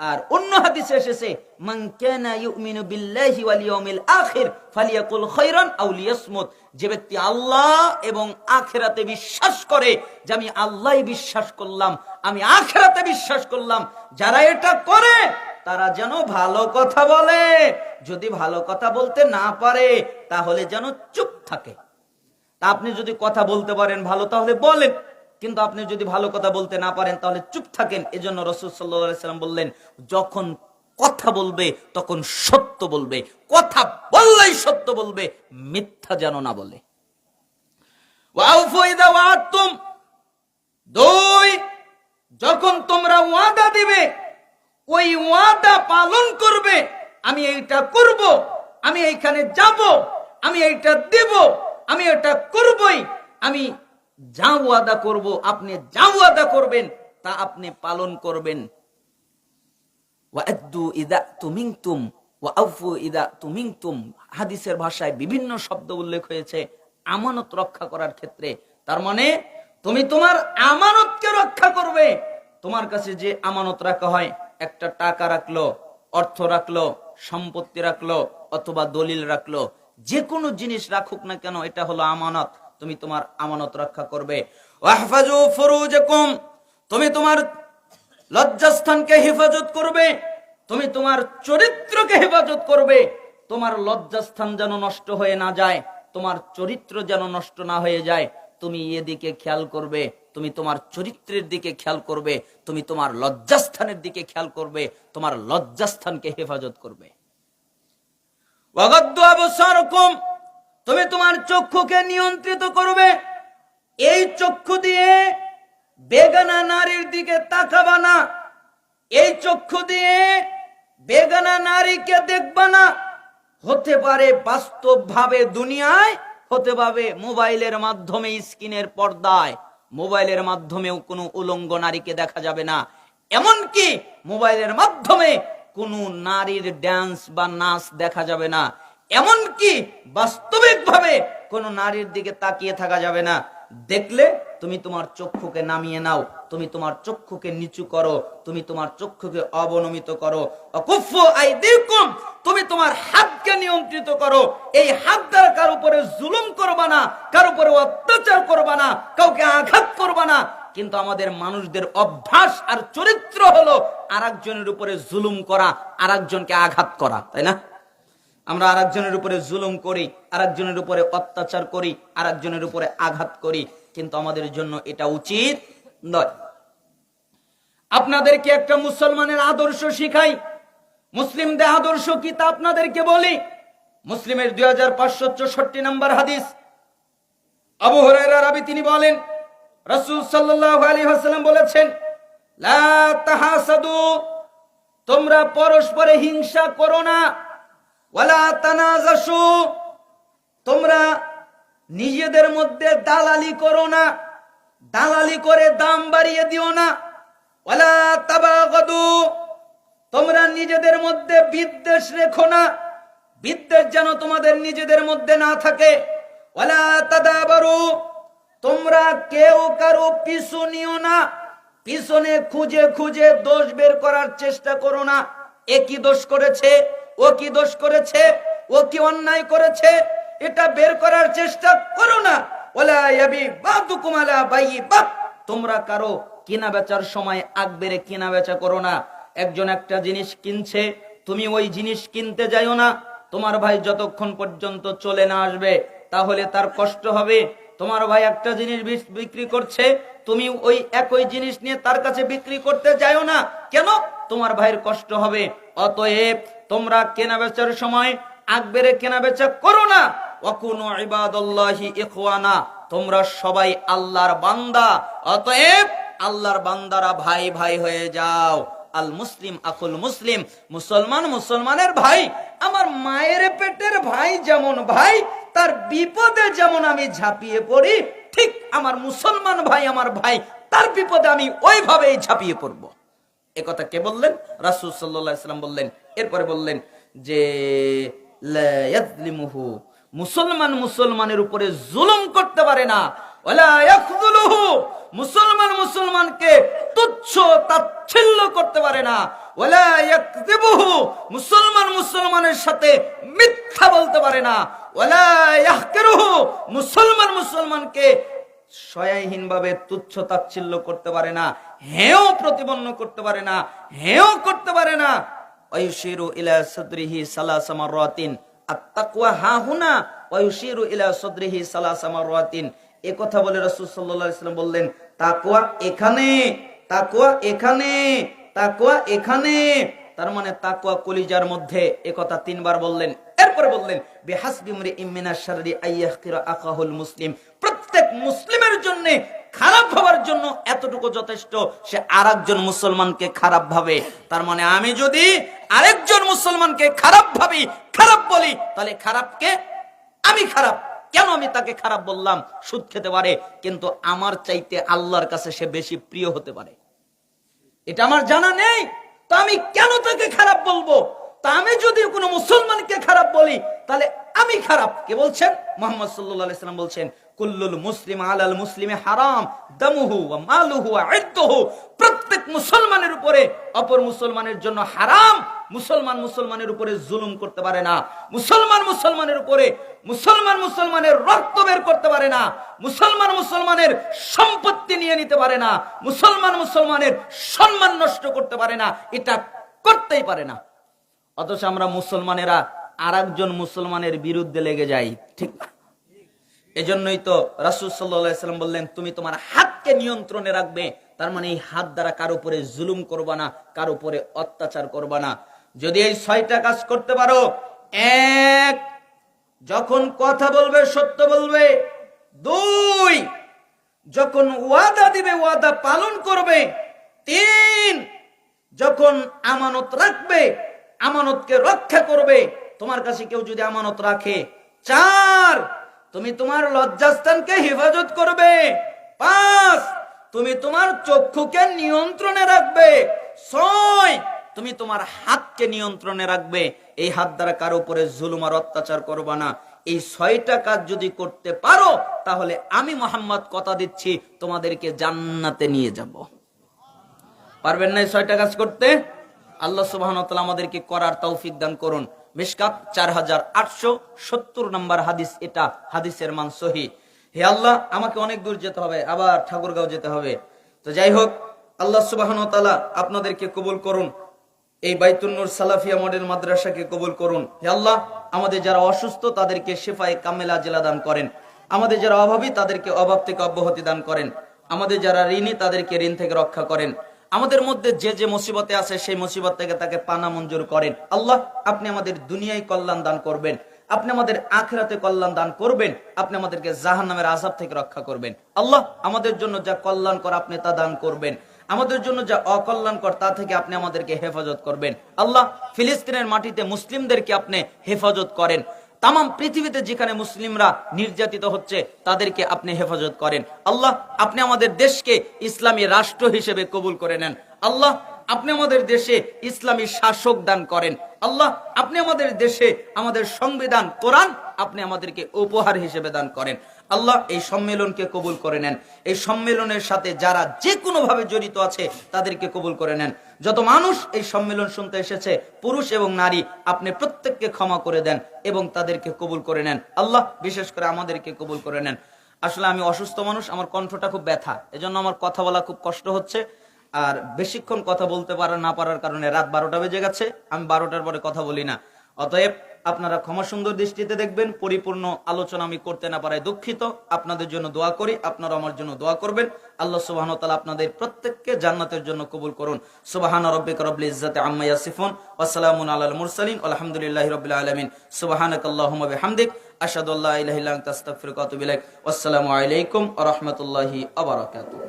আর অন্য হাদিসে এসেছে, মান কানা ইউমিনু বিল্লাহি ওয়াল ইয়াউমিল আখির ফালিয়াকুল খায়রান আও লিয়াসমুত, যে ব্যক্তি আল্লাহ এবং আখিরাতে বিশ্বাস করে, যে আমি আল্লাহই বিশ্বাস করলাম, আমি আখিরাতে বিশ্বাস করলাম, যারা এটা করে তারা যেন ভালো কথা বলে, যদি ভালো কথা বলতে না পারে তাহলে যেন চুপ থাকে। তা আপনি যদি কথা বলতে পারেন ভালো, তাহলে বলেন, কিন্তু আপনি যদি ভালো কথা বলতে না পারেন তাহলে চুপ থাকেন। এজন্য রাসূল সাল্লাল্লাহু আলাইহি ওয়াসাল্লাম বললেন, যখন কথা বলবে তখন সত্য বলবে, কথা বললেই সত্য বলবে, মিথ্যা যেন না বলে। ওয়াউফু ইযা ওয়াআদতুম, 2, যখন তোমরা ওয়াদা দিবে ওই ওয়াদা পালন করবে। আমি এইটা করব, আমি এইখানে যাব, আমি এইটা দেব, আমি এটা করবই, আমি যা ওয়াদা করব, আপনি যা ওয়াদা করবেন তা আপনি পালন করবেন। ওয়াআদু ইযা তুমিনতুম ওয়াআফু ইযা তুমিনতুম, হাদিসের ভাষায় বিভিন্ন শব্দ উল্লেখ হয়েছে আমানত রক্ষা করার ক্ষেত্রে। তার মানে তুমি তোমার আমানতকে রক্ষা করবে। তোমার কাছে যে আমানত রাখা হয়, একটা টাকা রাখলো, অর্থ রাখলো, সম্পত্তি রাখলো, অথবা দলিল রাখলো, যে কোনো জিনিস রাখুক না কেন, এটা হলো আমানত। তুমি তোমার আমানত রক্ষা করবে। ওয়াহফাজু ফুরুজাকুম, তুমি তোমার লজ্জাস্থানকে হেফাজত করবে, তুমি তোমার চরিত্রকে হেফাজত করবে। তোমার লজ্জাস্থান যেন নষ্ট হয়ে না যায়, তোমার চরিত্র যেন নষ্ট না হয়ে যায়, তুমি এদিকে খেয়াল করবে, তুমি তোমার চরিত্রের দিকে খেয়াল করবে, তুমি তোমার লজ্জাস্থানের দিকে খেয়াল করবে, তোমার লজ্জাস্থানকে হেফাজত করবে। ওয়াগাদ্দু আবসারকুম, তুমি তোমার চক্ষুকে নিয়ন্ত্রিত করবে। এই চক্ষু দিয়ে বেগানা নারীর দিকে তাকাবা না, এই চক্ষু দিয়ে বেগানা নারীকে দেখবা না। হতে পারে বাস্তবভাবে দুনিয়ায়, হতে পারে মোবাইলের মাধ্যমে, স্ক্রিনের পর্দায়, মোবাইলের মাধ্যমেও কোনো উলঙ্গ নারীকে দেখা যাবে না। এমনকি মোবাইলের মাধ্যমে কোনো নারীর ড্যান্স বা নাচ দেখা যাবে না। এমনকি বাস্তবিকভাবে কোনো নারীর দিকে তাকিয়ে থাকা যাবে না। দেখলে তুমি তোমার চক্ষুকে নামিয়ে নাও, তুমি তোমার চক্ষুকে নিচু করো, তুমি তোমার চক্ষুকে অবনমিত করো। অকুফু আইদিকুম, তুমি তোমার হাতকে নিয়ন্ত্রিত করো। এই হাত দ্বারা কার উপরে জুলুম করবা না, কার উপরে অত্যাচার করবা না, কাউকে আঘাত করবা না। কিন্তু আমাদের মানুষদের অভ্যাস আর চরিত্র হলো আরেকজনের উপরে জুলুম করা, আরেকজনকে আঘাত করা, তাই না? আমরা আরেকজনের উপরে জুলুম করি, আরেকজনের উপরে অত্যাচার করি, আরেকজনের উপরে আঘাত করি, কিন্তু আমাদের জন্য এটা উচিত নয়। আপনাদেরকে একটা মুসলমানের আদর্শ শিখাই, মুসলিমদের আদর্শ কি তা আপনাদেরকে বলি। মুসলিমের 2564 নম্বর হাদিস, আবু হুরায়রা রাবি, তিনি বলেন রাসূল সাল্লাল্লাহু আলাইহি ওয়াসাল্লাম বলেছেন, লা তাহাসাদু, তোমরা পরস্পরে হিংসা করো না। ওয়ালা তানাজাসু, তোমরা নিজেদের মধ্যে দালালি করো না, দালালি করে দাম বাড়িয়ে দিও না। ওয়ালা তাবাগাদু, তোমরা নিজেদের মধ্যে বিদ্বেষ রেখো না, বিদ্বেষ যেন তোমাদের নিজেদের মধ্যে না থাকে। ওয়ালা তাদাবারু, তোমরা কেউ কারো পিছু নিও না, পিছনে খুঁজে খুঁজে দোষ বের করার চেষ্টা করো না। এ কি দোষ করেছে, ও কি দোষ করেছে, ও কি অন্যায় করেছে, এটা বের করার চেষ্টা করো না। ওয়ালা ইয়াবি বাদুকুম আলা বাইই বাদ, তোমরা কারো কেনা বেচার সময় আগ বেড়ে কেনা বেচা করো না। একজন একটা জিনিস কিনছে, তুমি ওই জিনিস কিনতে যাইও না। তোমার ভাই যতক্ষণ পর্যন্ত চলে না আসবে তাহলে তার কষ্ট হবে। তোমার ভাই একটা জিনিস বিক্রি করছে, তুমি ওই একই জিনিস নিয়ে তার কাছে বিক্রি করতে যাইও না। কেন? তোমার ভাইয়ের কষ্ট হবে। অতএব তোমরা কেনা বেচার সময় আগ বেড়ে কেনা বেচা করো না। ওয়াকুনু ইবাদাল্লাহি ইখওয়ানা, তোমরা সবাই আল্লাহর বান্দা, অতএব আল্লাহর বান্দারা ভাই ভাই হয়ে যাও। আল মুসলিম আকুল মুসলিম, মুসলমান মুসলমানের ভাই। আমার মায়ের পেটের ভাই যেমন ভাই, তার বিপদে যেমন আমি ঝাঁপিয়ে পড়ি, ঠিক আমার মুসলমান ভাই আমার ভাই, তার বিপদে আমি ওইভাবেই ঝাঁপিয়ে পড়ব। এ কথা কে বললেন? রাসূল সাল্লাল্লাহু আলাইহি ওয়াসাল্লাম বললেন। এরপরে বললেন যে লা ইয়াজলিমুহু, মুসলমান মুসলমানের উপরে জুলুম করতে পারে না। ওয়ালা ইয়াখযুলুহু, মুসলমান মুসলমানকে তুচ্ছ তাচ্ছিল্য করতে পারে না। ওয়ালা ইয়াকযিবুহু, মুসলমান মুসলমানের সাথে মিথ্যা বলতে পারে না। ওয়ালা ইয়াহকিরুহু, মুসলমান মুসলমানকে সয়াহীন ভাবে তুচ্ছ তাচ্ছিল্য করতে পারে না, হেয় প্রতিপন্ন করতে পারে না, হেয় করতে পারে না। ওয়ায়ুশিরু ইলা সাদরিহি সালাসা মাররাতিন, আত-তাকওয়া হাহুনা ওয়ায়ুশিরু ইলা সাদরিহি সালাসা মাররাতিন। এই কথা বলে রাসূল সাল্লাল্লাহু আলাইহি ওয়াসাল্লাম বললেন, তাকওয়া এখানে, তাকওয়া এখানে, তাকওয়া এখানে। তার মানে তাকওয়া কলিজার মধ্যে। এই কথা 3 বার বললেন। এরপর বললেন, বিহাসবি ইমরিইম মিনাশ শাররি আইয়াহকিরা আখাহুল মুসলিম, প্রত্যেক মুসলিমের জন্য খারাপ হওয়ার জন্য এতটুকু যথেষ্ট, সে আরেকজন মুসলমানকে খারাপ ভাবে। তার মানে আমি যদি আরেকজন মুসলমানকে খারাপ ভাবি, খারাপ বলি, তাহলে খারাপকে আমি খারাপ। কেন আমি তাকে খারাপ বললাম? সুদ খেতে পারে, কিন্তু আমার চাইতে আল্লাহর কাছে সে বেশি প্রিয় হতে পারে, এটা আমার জানা নেই। তো আমি কেন তাকে খারাপ বলবো? তা আমি যদি কোনো মুসলমানকে খারাপ বলি তাহলে আমি খারাপ। কে বলছেন? মুহাম্মদ সাল্লাল্লাহু আলাইহি ওয়াসাল্লাম বলছেন, কুল্লুল মুসলিম আলাল মুসলিমি হারাম দামুহু ওয়া মালুহু ওয়া ইদ্দুহু, প্রত্যেক মুসলমানের উপরে অপর মুসলমানের জন্য হারাম। মুসলমান মুসলমানের উপরে জুলুম করতে পারে না, মুসলমান মুসলমানের উপরে মুসলমানের রক্ত বের করতে পারে না, মুসলমান মুসলমানের সম্পত্তি নিয়ে নিতে পারে না, মুসলমান মুসলমানের সম্মান নষ্ট করতে পারে না, এটা করতেই পারে না। অথচ আমরা মুসলমানেরা আরেকজন মুসলমানের বিরুদ্ধে লেগে যাই, ঠিক না? এজন্যই তো রাসূল সাল্লাল্লাহু আলাইহি ওয়াসাল্লাম বললেন, তুমি তোমার হাতকে নিয়ন্ত্রণে রাখবে। তার মানে এই হাত দ্বারা কারো উপরে জুলুম করবা না, কারো উপরে অত্যাচার করবা না। যদি এই 6টা কাজ করতে পারো, 1, যখন কথা বলবে সত্য বলবে, 2, যখন ওয়াদা দিবে ওয়াদা পালন করবে, 3, যখন আমানত রাখবে আমানতকে রক্ষা করবে। তোমার কাছে কেউ যদি আমানত রাখে, 4, তুমি তোমার লজ্জাস্থানকে হেফাজত করবে, 5, তুমি তোমার চক্ষুকে নিয়ন্ত্রণে রাখবে, 6, তুমি তোমার হাতকে নিয়ন্ত্রণে রাখবে। এই হাত দ্বারা কারো উপরে জুলুম আর অত্যাচার করবা না। এই 6টা কাজ যদি করতে পারো তাহলে আমি মোহাম্মদ কথা দিচ্ছি তোমাদেরকে জান্নাতে নিয়ে যাব। পারবেন না এই 6টা কাজ করতে? আল্লাহ সুবহানাহু ওয়া তাআলা আমাদেরকে করার তৌফিক দান করুন। মিশকাত 4870 নম্বর হাদিস, এটা হাদিসের মান সহিহ। হে আল্লাহ, আমাকে অনেক দূর যেতে হবে, আবার ঠাকুরগাঁও যেতে হবে। তো যাই হোক, আল্লাহ সুবহানাহু ওয়া তাআলা আপনাদেরকে কবুল করুন, এই বাইতুন নূর সালাফিয়া মডেল মাদ্রাসাকে কবুল করুন। হে আল্লাহ, আমাদের যারা অসুস্থ তাদেরকে শিফায়ে কামেলা আজেলা দান করেন, আমাদের যারা অভাবী তাদেরকে অভাব থেকে অব্যাহতি দান করেন, আমাদের যারা ঋণী তাদেরকে ঋণ থেকে রক্ষা করেন, আমাদের মধ্যে যে যে মুসিবতে আছে সেই মুসিবত থেকে তাকে পানা মঞ্জুর করেন। আল্লাহ, আপনি আমাদের দুনিয়ায় কল্যাণ দান করবেন, আপনি আমাদের আখিরাতে কল্যাণ দান করবেন, আপনি আমাদেরকে জাহান্নামের আযাব থেকে রক্ষা করবেন। আল্লাহ, আমাদের জন্য যা কল্যাণকর আপনি তা দান করবেন, আমাদের জন্য যা অকল্যাণকর তা থেকে আপনি আমাদেরকে হেফাজত করবেন। আল্লাহ, ফিলিস্তিনের মাটিতে মুসলিমদেরকে আপনি হেফাজত করেন, তাম পৃথিবীতে যেখানে মুসলিমরা নির্যাতিত হচ্ছে তাদেরকে আপনি হেফাজত করেন। আল্লাহ, আপনি আমাদের দেশকে ইসলামী রাষ্ট্র হিসেবে কবুল করে নেন। আল্লাহ, আপনি আমাদের দেশে ইসলামী শাসক দান করেন। আল্লাহ, আপনি আমাদের দেশে আমাদের সংবিধান কোরআন আপনি আমাদেরকে উপহার হিসেবে দান করেন। আল্লাহ, এই সম্মেলনকে কবুল করে নেন, এই সম্মেলনের সাথে যারা যে কোনো ভাবে জড়িত আছে তাদেরকে কবুল করে নেন। যত মানুষ এই সম্মেলন শুনতে এসেছে, পুরুষ এবং নারী, আপনি প্রত্যেককে ক্ষমা করে দেন এবং তাদেরকে কবুল করে নেন। আল্লাহ, বিশেষ করে আমাদেরকে কবুল করে নেন। আসলে আমি অসুস্থ মানুষ, আমার কণ্ঠটা খুব ব্যথা, এজন্য আমার কথা বলা খুব কষ্ট হচ্ছে। আর বেশিক্ষণ কথা বলতে না পারার কারণে রাত 12টা বেজে গেছে, আমি 12টার পরে কথা বলি না। অতএব আপনারা ক্ষমা সুন্দর দৃষ্টিতে দেখবেন, পরিপূর্ণ আলোচনা আমি করতে না পারায় দুঃখিত। আপনাদের জন্য দোয়া করি, আপনারা আমার জন্য দোয়া করবেন। আল্লাহ সুবহানাহু ওয়া তাআলা আপনাদের প্রত্যেককে জান্নাতের জন্য কবুল করুন। সুবহান রাব্বিকা রাব্বিল ইজ্জাতি আম্মা ইয়াসিফুন ওয়া সালামুন আলাল মুরসালিন আলহামদুলিল্লাহি রাব্বিল আলামিন। সুবহানাকাল্লাহুম্মা বিহামদিক আশহাদু আল্লা ইলাহা ইল্লা আনতা আস্তাগফিরুকা ওয়া আতুবু ইলাইক। ওয়াসসালামু আলাইকুম ওয়া রাহমাতুল্লাহি ওয়া বারাকাতুহু।